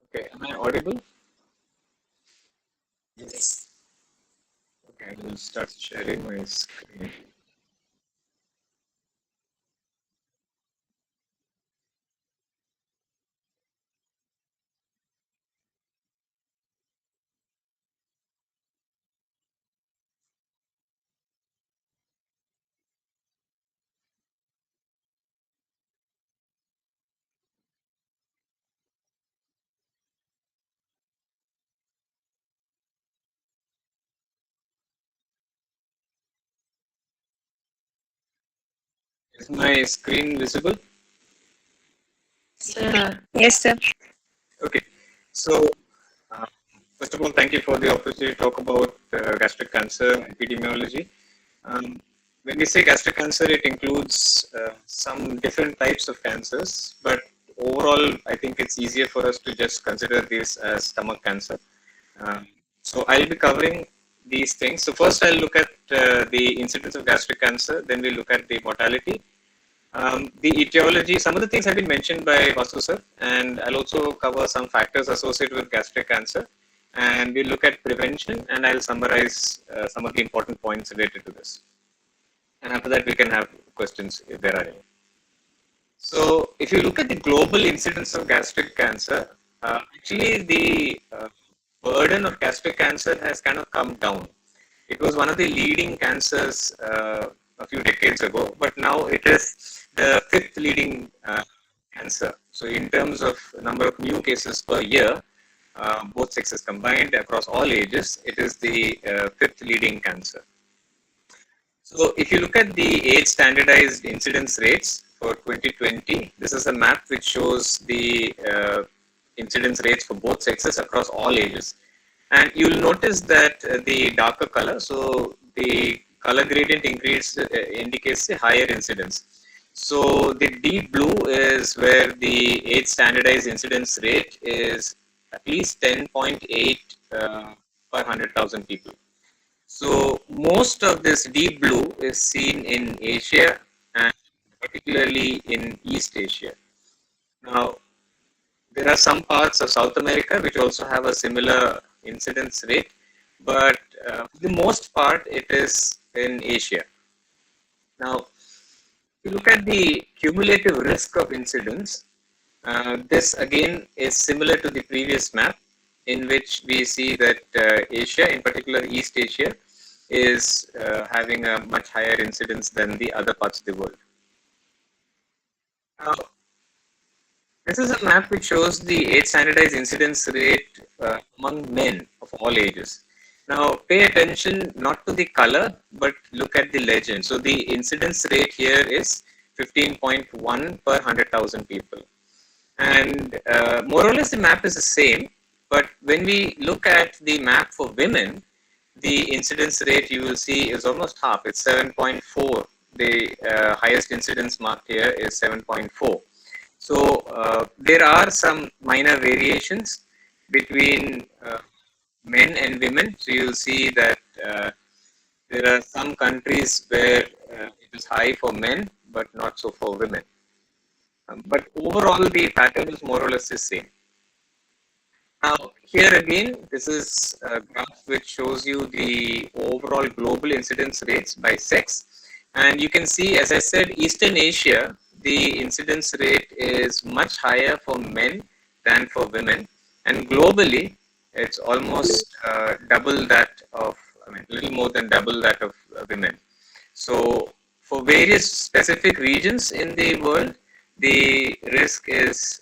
Okay, am I audible? Yes. Okay, I will start sharing my screen. Is my screen visible? Yes, sir. Okay, so first of all, thank you for the opportunity to talk about gastric cancer epidemiology. When we say gastric cancer, it includes some different types of cancers, but overall, I think it's easier for us to just consider this as stomach cancer. So I'll be covering these things. So first, I'll look at the incidence of gastric cancer, then we'll look at the mortality. The etiology, some of the things have been mentioned by Vasu sir, and I'll also cover some factors associated with gastric cancer, and we'll look at prevention, and I'll summarize some of the important points related to this. And after that, we can have questions if there are any. So if you look at the global incidence of gastric cancer, actually the burden of gastric cancer has kind of come down. It was one of the leading cancers a few decades ago, but now it is the fifth leading cancer. So in terms of number of new cases per year, both sexes combined across all ages, it is the fifth leading cancer. So if you look at the age standardized incidence rates for 2020, this is a map which shows the incidence rates for both sexes across all ages. And you'll notice that the darker color, so the color gradient indicates the higher incidence. So the deep blue is where the age standardized incidence rate is at least 10.8 per 100,000 people. So most of this deep blue is seen in Asia and particularly in East Asia. Now, there are some parts of South America which also have a similar incidence rate, but for the most part it is in Asia. Now, if you look at the cumulative risk of incidence, this again is similar to the previous map, in which we see that Asia, in particular East Asia, is having a much higher incidence than the other parts of the world. Now, this is a map which shows the age standardized incidence rate among men of all ages. Now, pay attention not to the color, but look at the legend. So, the incidence rate here is 15.1 per 100,000 people. And more or less the map is the same, but when we look at the map for women, the incidence rate you will see is almost half, it's 7.4. The highest incidence marked here is 7.4. So there are some minor variations between men and women. So you'll see that there are some countries where it is high for men, but not so for women. But overall, the pattern is more or less the same. Now, here again, this is a graph which shows you the overall global incidence rates by sex. And you can see, as I said, Eastern Asia, the incidence rate is much higher for men than for women. And globally, it's almost double that of, a little more than double that of women. So, for various specific regions in the world, the risk is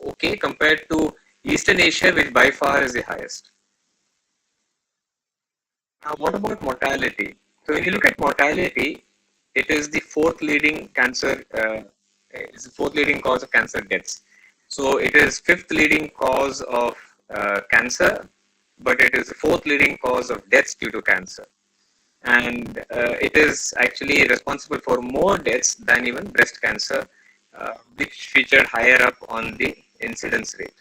okay compared to Eastern Asia, which by far is the highest. Now, what about mortality? So, when you look at mortality, it is the fourth leading cancer, is the fourth leading cause of cancer deaths. So, it is fifth leading cause of cancer, but it is the fourth leading cause of deaths due to cancer. And it is actually responsible for more deaths than even breast cancer, which featured higher up on the incidence rate.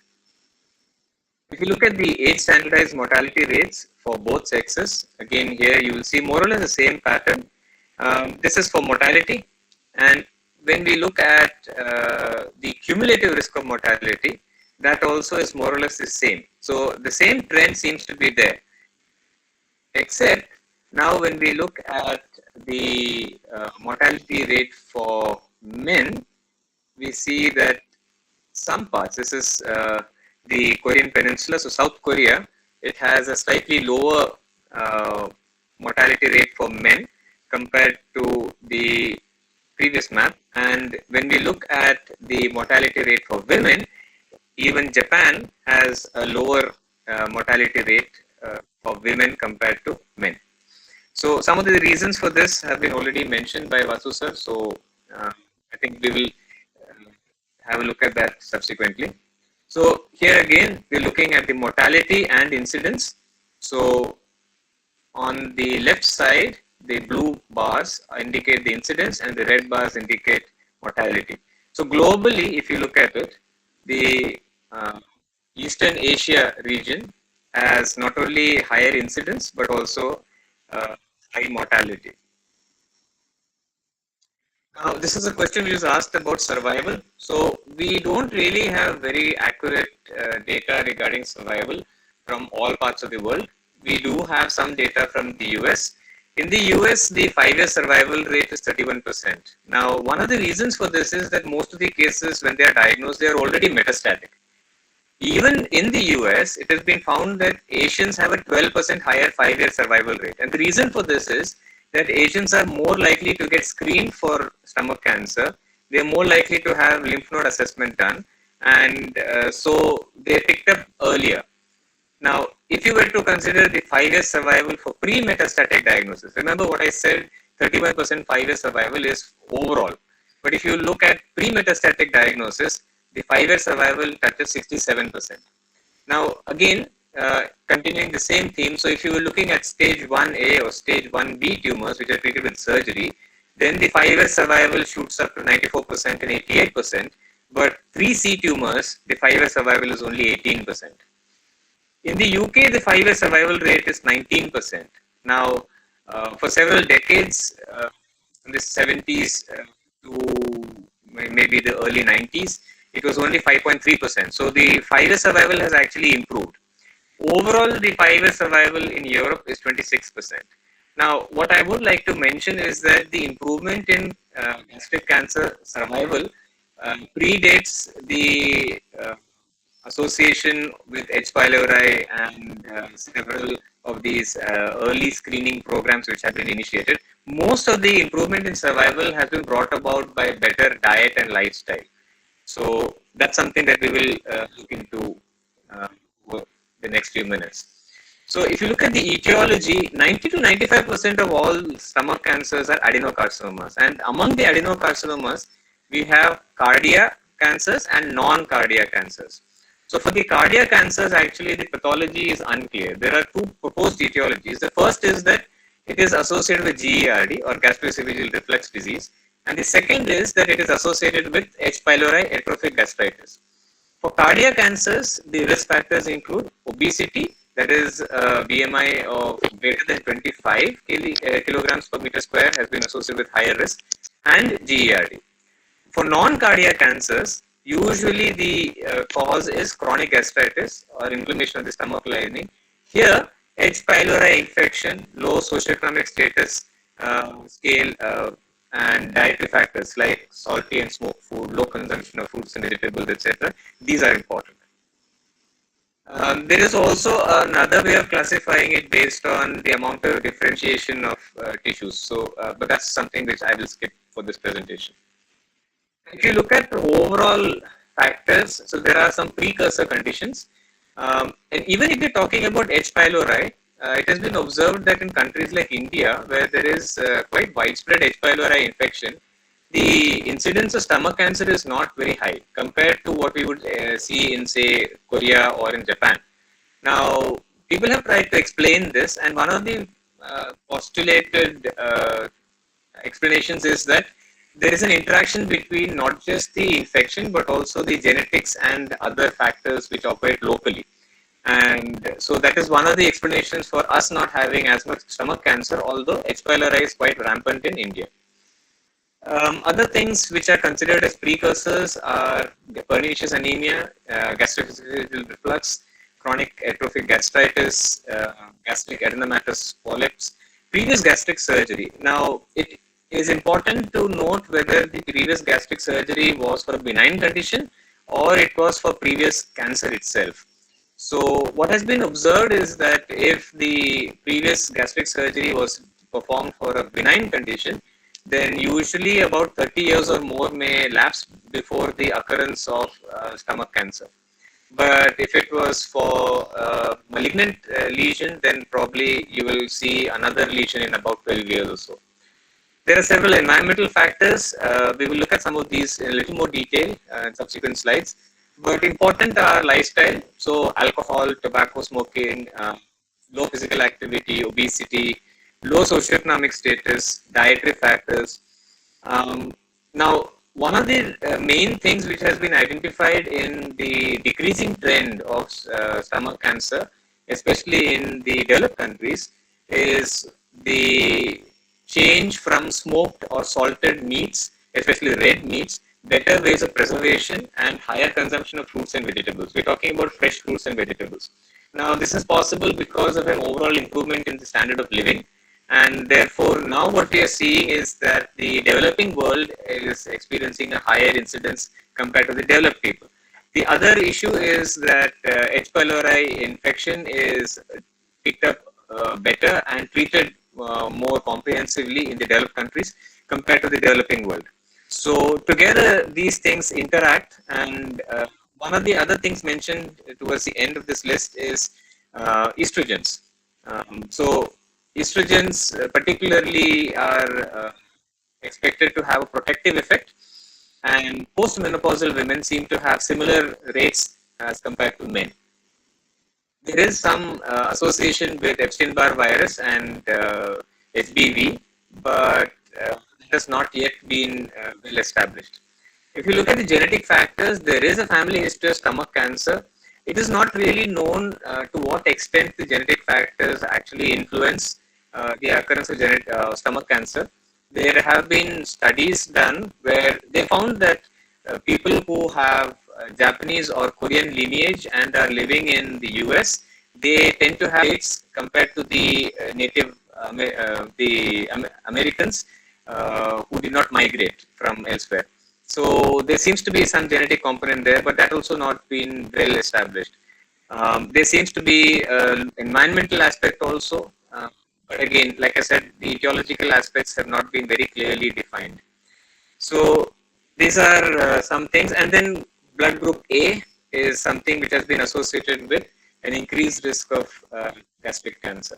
If you look at the age standardized mortality rates for both sexes, again here you will see more or less the same pattern. This is for mortality, and when we look at the cumulative risk of mortality, that also is more or less the same. So the same trend seems to be there, except now when we look at the mortality rate for men, we see that some parts, this is the Korean Peninsula, so South Korea, it has a slightly lower mortality rate for men compared to the previous map. And when we look at the mortality rate for women, even Japan has a lower mortality rate for women compared to men. So some of the reasons for this have been already mentioned by Vasu sir. So I think we will have a look at that subsequently. So here again, we're looking at the mortality and incidence. So on the left side, the blue bars indicate the incidence and the red bars indicate mortality. So globally, if you look at it, the Eastern Asia region has not only higher incidence, but also high mortality. Now, this is a question which is asked about survival. So, we don't really have very accurate data regarding survival from all parts of the world. We do have some data from the US. In the US, the 5-year survival rate is 31%. Now, one of the reasons for this is that most of the cases, when they are diagnosed, they are already metastatic. Even in the US, it has been found that Asians have a 12% higher 5-year survival rate. And the reason for this is that Asians are more likely to get screened for stomach cancer. They are more likely to have lymph node assessment done. And so they picked up earlier. Now, if you were to consider the 5-year survival for pre-metastatic diagnosis, remember what I said, 31% 5-year survival is overall. But if you look at pre-metastatic diagnosis, the 5-year survival touches 67%. Now, again, continuing the same theme, so if you were looking at stage 1A or stage 1B tumors, which are treated with surgery, then the 5-year survival shoots up to 94% and 88%. But 3C tumors, the 5-year survival is only 18%. In the UK, the 5-year survival rate is 19%. Now, for several decades, in the 70s to maybe the early 90s, it was only 5.3%. So the 5-year survival has actually improved. Overall, the 5-year survival in Europe is 26%. Now, what I would like to mention is that the improvement in gastric cancer survival predates the association with H. pylori and several of these early screening programs which have been initiated, most of the improvement in survival has been brought about by better diet and lifestyle. So that's something that we will look into over the next few minutes. So if you look at the etiology, 90 to 95% of all stomach cancers are adenocarcinomas. And among the adenocarcinomas, we have cardiac cancers and non-cardiac cancers. So for the cardiac cancers, actually the pathology is unclear. There are two proposed etiologies. The first is that it is associated with GERD or gastroesophageal reflux disease. And the second is that it is associated with H. pylori atrophic gastritis. For cardiac cancers, the risk factors include obesity, that is BMI of greater than 25 kilograms per meter square has been associated with higher risk, and GERD. For non-cardiac cancers, usually the cause is chronic gastritis or inflammation of the stomach lining. Here, H. pylori infection, low socioeconomic status scale, and dietary factors like salty and smoked food, low consumption of fruits and vegetables, etc. These are important. There is also another way of classifying it based on the amount of differentiation of tissues. So, but that's something which I will skip for this presentation. If you look at the overall factors, so there are some precursor conditions. And even if you're talking about H. pylori, it has been observed that in countries like India, where there is quite widespread H. pylori infection, the incidence of stomach cancer is not very high compared to what we would see in, say, Korea or in Japan. Now, people have tried to explain this, and one of the postulated explanations is that there is an interaction between not just the infection, but also the genetics and other factors which operate locally. And so that is one of the explanations for us not having as much stomach cancer, although H. pylori is quite rampant in India. Other things which are considered as precursors are pernicious anemia, gastroesophageal reflux, chronic atrophic gastritis, gastric adenomatous polyps, previous gastric surgery. Now, it is important to note whether the previous gastric surgery was for a benign condition or it was for previous cancer itself. So, what has been observed is that if the previous gastric surgery was performed for a benign condition, then usually about 30 years or more may lapse before the occurrence of stomach cancer. But if it was for malignant lesion, then probably you will see another lesion in about 12 years or so. There are several environmental factors. We will look at some of these in a little more detail in subsequent slides. But important are lifestyle, so alcohol, tobacco smoking, low physical activity, obesity, low socioeconomic status, dietary factors. Now, one of the main things which has been identified in the decreasing trend of stomach cancer, especially in the developed countries, is the change from smoked or salted meats, especially red meats, better ways of preservation, and higher consumption of fruits and vegetables. We're talking about fresh fruits and vegetables. Now, this is possible because of an overall improvement in the standard of living. And therefore, now what we are seeing is that the developing world is experiencing a higher incidence compared to the developed people. The other issue is that H. pylori infection is picked up better and treated more comprehensively in the developed countries compared to the developing world. So together these things interact, and one of the other things mentioned towards the end of this list is estrogens. So estrogens particularly are expected to have a protective effect, and postmenopausal women seem to have similar rates as compared to men. There is some association with Epstein-Barr virus and HBV, but it has not yet been well established. If you look at the genetic factors, there is a family history of stomach cancer. It is not really known to what extent the genetic factors actually influence the occurrence of stomach cancer. There have been studies done where they found that people who have Japanese or Korean lineage and are living in the US, they tend to have rates compared to the native Americans who did not migrate from elsewhere. So there seems to be some genetic component there, but that also not been well established. There seems to be an environmental aspect also, but again, like I said, the etiological aspects have not been very clearly defined. So these are some things, and then blood group A is something which has been associated with an increased risk of gastric cancer.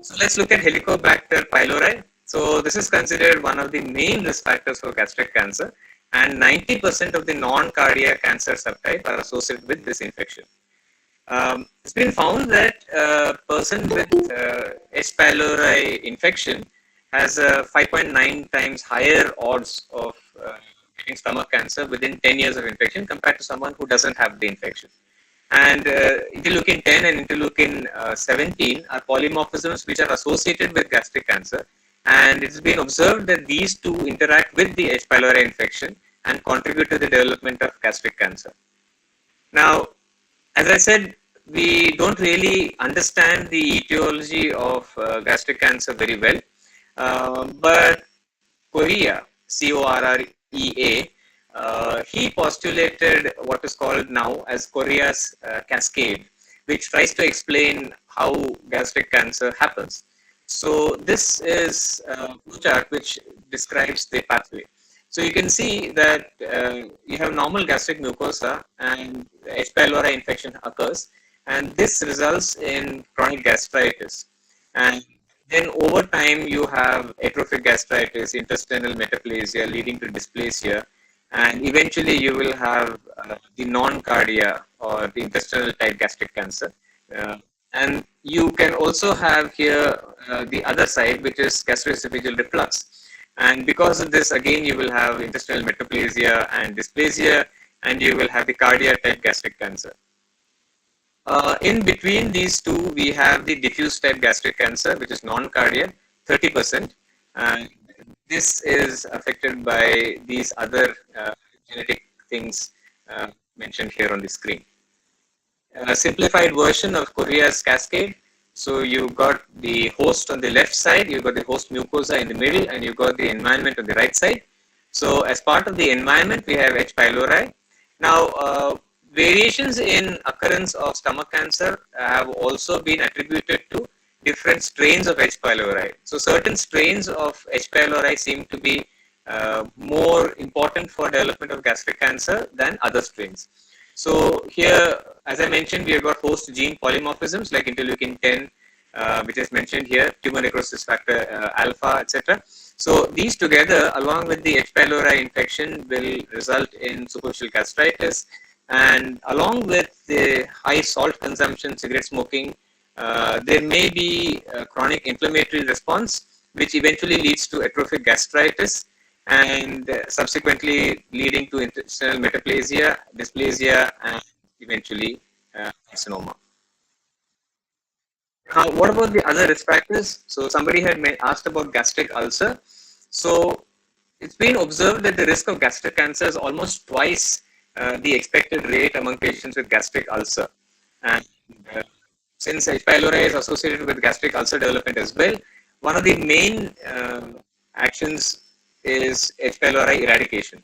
So let's look at Helicobacter pylori. So this is considered one of the main risk factors for gastric cancer, and 90% of the non-cardiac cancer subtype are associated with this infection. It's been found that a person with H. pylori infection has a 5.9 times higher odds of getting stomach cancer within 10 years of infection compared to someone who doesn't have the infection. And interleukin 10 and interleukin 17 are polymorphisms which are associated with gastric cancer. And it's been observed that these two interact with the H. pylori infection and contribute to the development of gastric cancer. Now, as I said, we don't really understand the etiology of gastric cancer very well, but Correa, Correa, he postulated what is called now as Correa's cascade, which tries to explain how gastric cancer happens. So this is a chart which describes the pathway. So you can see that you have normal gastric mucosa and H. pylori infection occurs, and this results in chronic gastritis. And then over time you have atrophic gastritis, intestinal metaplasia leading to dysplasia, and eventually you will have the non-cardia or the intestinal type gastric cancer. And you can also have here the other side, which is gastroesophageal reflux. And because of this, again, you will have intestinal metaplasia and dysplasia, and you will have the cardia type gastric cancer. In between these two, we have the diffuse type gastric cancer, which is non-cardiac, 30%. And this is affected by these other genetic things mentioned here on the screen. A simplified version of Correa's cascade. So you've got the host on the left side, you've got the host mucosa in the middle, and you've got the environment on the right side. So as part of the environment, we have H. pylori. Now, variations in occurrence of stomach cancer have also been attributed to different strains of H. pylori. So certain strains of H. pylori seem to be more important for development of gastric cancer than other strains. So here, as I mentioned, we have got host gene polymorphisms like interleukin 10, which is mentioned here, tumor necrosis factor alpha, etc. So these together, along with the H. pylori infection, will result in superficial gastritis, and along with the high salt consumption, cigarette smoking, there may be a chronic inflammatory response, which eventually leads to atrophic gastritis, and subsequently leading to intestinal metaplasia, dysplasia, and eventually carcinoma. What about the other risk factors? So somebody had asked about gastric ulcer. So it's been observed that the risk of gastric cancer is almost twice the expected rate among patients with gastric ulcer. And since H. pylori is associated with gastric ulcer development as well, one of the main actions is H. pylori eradication.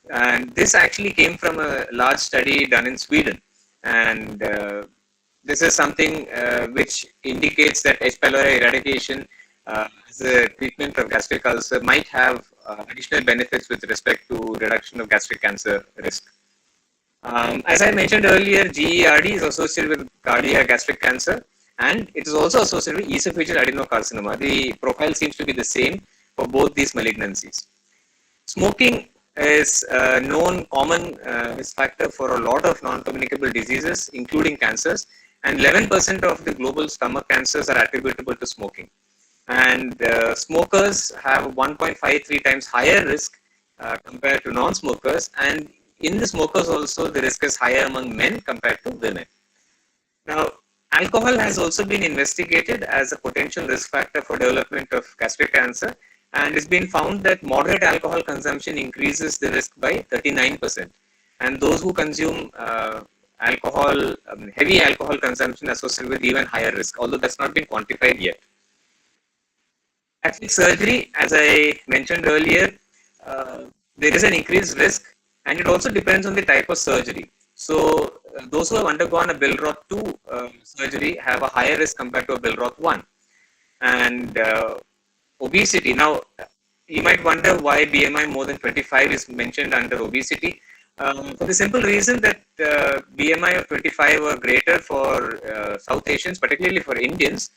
And this actually came from a large study done in Sweden. And this is something which indicates that H. pylori eradication as a treatment of gastric ulcer might have additional benefits with respect to reduction of gastric cancer risk. As I mentioned earlier, GERD is associated with cardiac gastric cancer, and it is also associated with esophageal adenocarcinoma. The profile seems to be the same for both these malignancies. Smoking is a known common risk factor for a lot of non-communicable diseases, including cancers, and 11% of the global stomach cancers are attributable to smoking. And smokers have 1.53 times higher risk compared to non-smokers, and in the smokers also the risk is higher among men compared to women. Now, alcohol has also been investigated as a potential risk factor for development of gastric cancer, and it's been found that moderate alcohol consumption increases the risk by 39%. And those who consume alcohol, heavy alcohol consumption associated with even higher risk, although that's not been quantified yet. Gastric surgery, as I mentioned earlier, there is an increased risk, and it also depends on the type of surgery. So those who have undergone a Billroth 2 surgery have a higher risk compared to a Billroth 1. And obesity. Now, you might wonder why BMI more than 25 is mentioned under obesity. For the simple reason that BMI of 25 or greater for South Asians, particularly for Indians,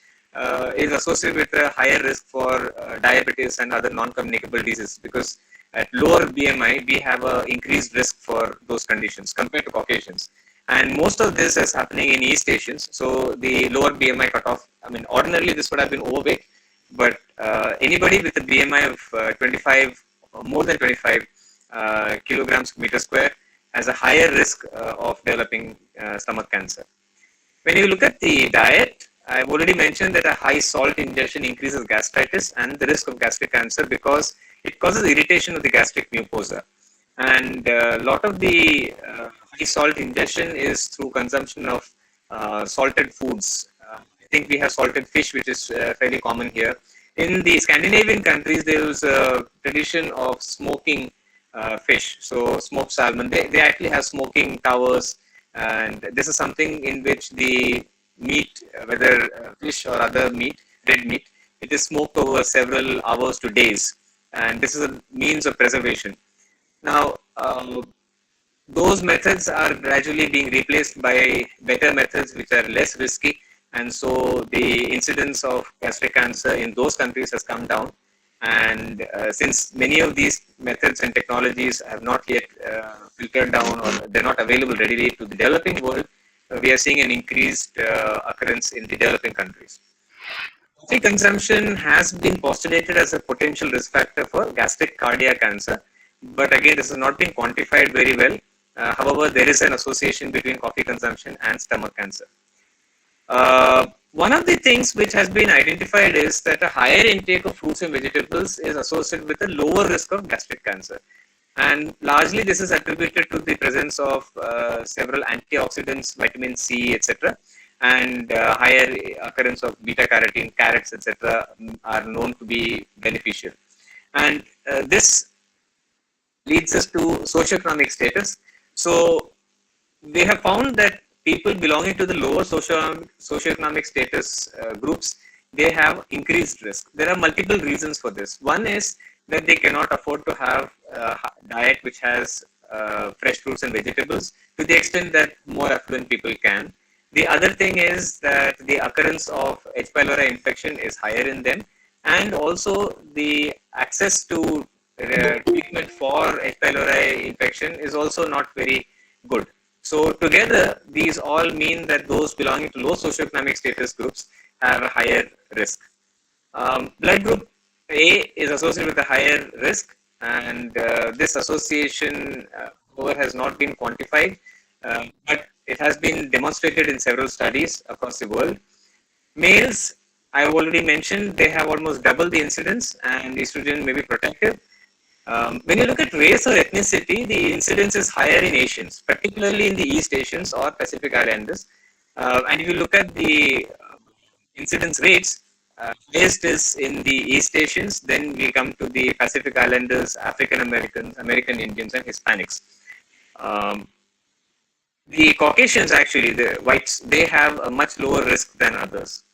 is associated with a higher risk for diabetes and other non-communicable diseases, because at lower BMI, we have an increased risk for those conditions compared to Caucasians. And most of this is happening in East Asians. So the lower BMI cutoff, I mean, ordinarily this would have been overweight, but anybody with a BMI of 25 or more than 25 kilograms per meter square has a higher risk of developing stomach cancer. When you look at the diet, I've already mentioned that a high salt ingestion increases gastritis and the risk of gastric cancer because it causes irritation of the gastric mucosa. And a lot of the high salt ingestion is through consumption of salted foods. I think we have salted fish, which is fairly common here. In the Scandinavian countries, there is a tradition of smoking fish. So smoked salmon, they actually have smoking towers. And this is something in which the meat, whether fish or other meat, red meat, it is smoked over several hours to days. And this is a means of preservation. Now, those methods are gradually being replaced by better methods which are less risky. And so the incidence of gastric cancer in those countries has come down. And since many of these methods and technologies have not yet filtered down, or they're not available readily to the developing world, we are seeing an increased occurrence in the developing countries. Coffee consumption has been postulated as a potential risk factor for gastric cardiac cancer, but again, this has not been quantified very well. However, there is an association between coffee consumption and stomach cancer. One of the things which has been identified is that a higher intake of fruits and vegetables is associated with a lower risk of gastric cancer. And largely this is attributed to the presence of several antioxidants, vitamin C, etc. And higher occurrence of beta carotene, carrots, etc. are known to be beneficial. And this leads us to socioeconomic status. So they have found that people belonging to the lower socioeconomic status groups, they have increased risk. There are multiple reasons for this. One is that they cannot afford to have a diet which has fresh fruits and vegetables to the extent that more affluent people can. The other thing is that the occurrence of H. pylori infection is higher in them, and also the access to treatment for H. pylori infection is also not very good. So together, these all mean that those belonging to low socioeconomic status groups have a higher risk. Blood group A is associated with a higher risk, and this association has not been quantified, but it has been demonstrated in several studies across the world. Males, I have already mentioned, they have almost double the incidence, and estrogen may be protective. When you look at race or ethnicity, the incidence is higher in Asians, particularly in the East Asians or Pacific Islanders. And if you look at the incidence rates, highest is in the East Asians, then we come to the Pacific Islanders, African Americans, American Indians, and Hispanics. The Caucasians, actually, the whites, they have a much lower risk than others.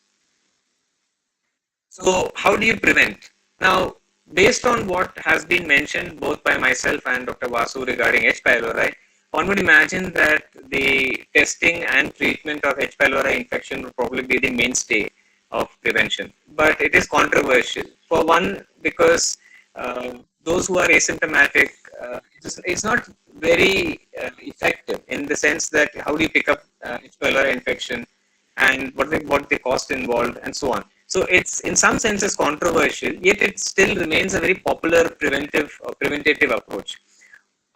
So how do you prevent? Now, based on what has been mentioned both by myself and Dr. Vasu regarding H. pylori, one would imagine that the testing and treatment of H. pylori infection would probably be the mainstay of prevention. But it is controversial. For one, because those who are asymptomatic, it's not very effective in the sense that how do you pick up H. pylori infection and what the cost involved and so on. So it's in some senses controversial, yet it still remains a very popular preventative approach.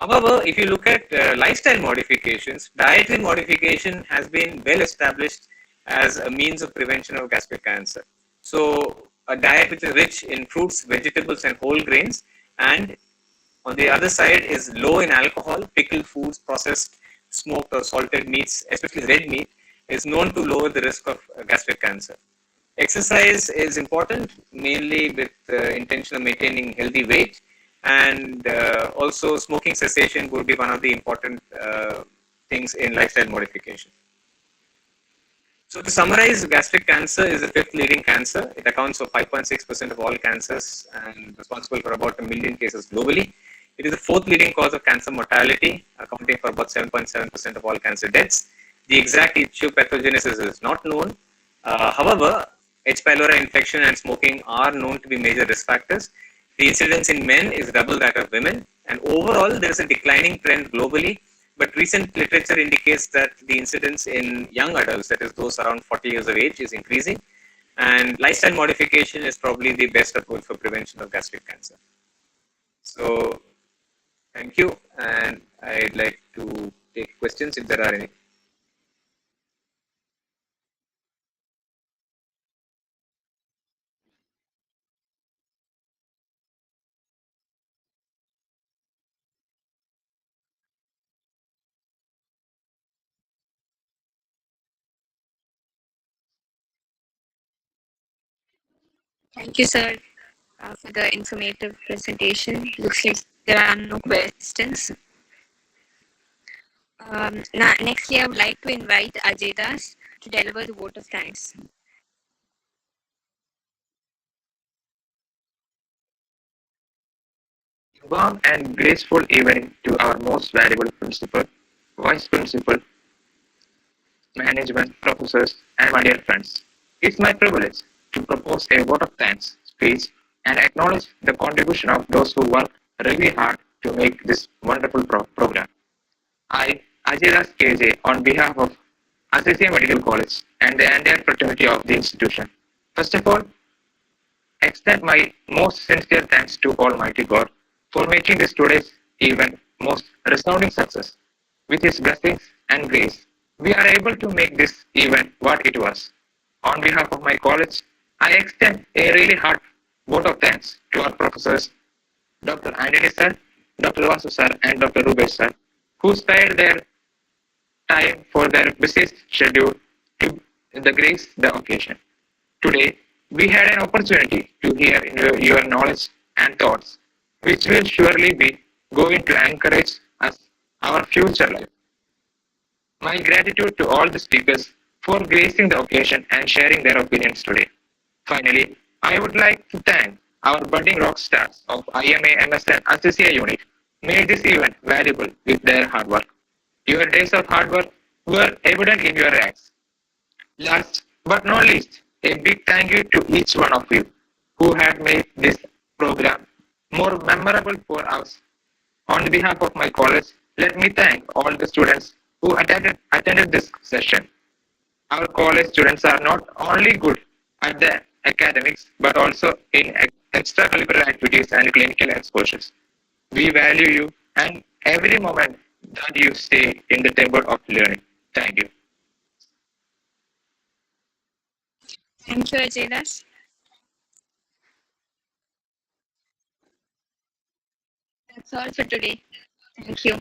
However, if you look at lifestyle modifications, dietary modification has been well established as a means of prevention of gastric cancer. So a diet which is rich in fruits, vegetables, and whole grains, and on the other side is low in alcohol, pickled foods, processed, smoked or salted meats, especially red meat, is known to lower the risk of gastric cancer. Exercise is important, mainly with the intention of maintaining healthy weight, and also smoking cessation would be one of the important things in lifestyle modification. So to summarize, gastric cancer is the fifth leading cancer. It accounts for 5.6% of all cancers and responsible for about 1 million cases globally. It is the fourth leading cause of cancer mortality, accounting for about 7.7% of all cancer deaths. The exact etiopathogenesis is not known. However, H. pylori infection and smoking are known to be major risk factors. The incidence in men is double that of women, and overall there is a declining trend globally. But recent literature indicates that the incidence in young adults, that is those around 40 years of age, is increasing. And lifestyle modification is probably the best approach for prevention of gastric cancer. So, thank you. And I'd like to take questions if there are any. Thank you, sir, for the informative presentation. Looks like there are no questions. Nextly, I would like to invite Ajay Das to deliver the vote of thanks. Warm and graceful evening to our most valuable principal, vice principal, management, professors, and my dear friends. It's my privilege to propose a vote of thanks speech and acknowledge the contribution of those who work really hard to make this wonderful program. I, Ajay Das KJ, on behalf of AZEEZIA Medical College and the entire fraternity of the institution. First of all, extend my most sincere thanks to Almighty God for making this today's event most resounding success. With His blessings and grace, we are able to make this event what it was. On behalf of my college, I extend a really heart vote of thanks to our professors, Dr.Antony sir, Dr. Vasu sir, and Dr. Roopesh sir, who spared their time for their busy schedule to grace the occasion. Today, we had an opportunity to hear your knowledge and thoughts, which will surely be going to encourage us our future life. My gratitude to all the speakers for gracing the occasion and sharing their opinions today. Finally, I would like to thank our budding rock stars of IMA MSN AZEEZIA Unit made this event valuable with their hard work. Your days of hard work were evident in your ranks. Last but not least, a big thank you to each one of you who had made this program more memorable for us. On behalf of my college, let me thank all the students who attended this session. Our college students are not only good at the academics but also in extracurricular activities and clinical exposures. We value you and every moment that you stay in the temple of learning. Thank you. Thank you, Ajay Das. That's all for today. Thank you.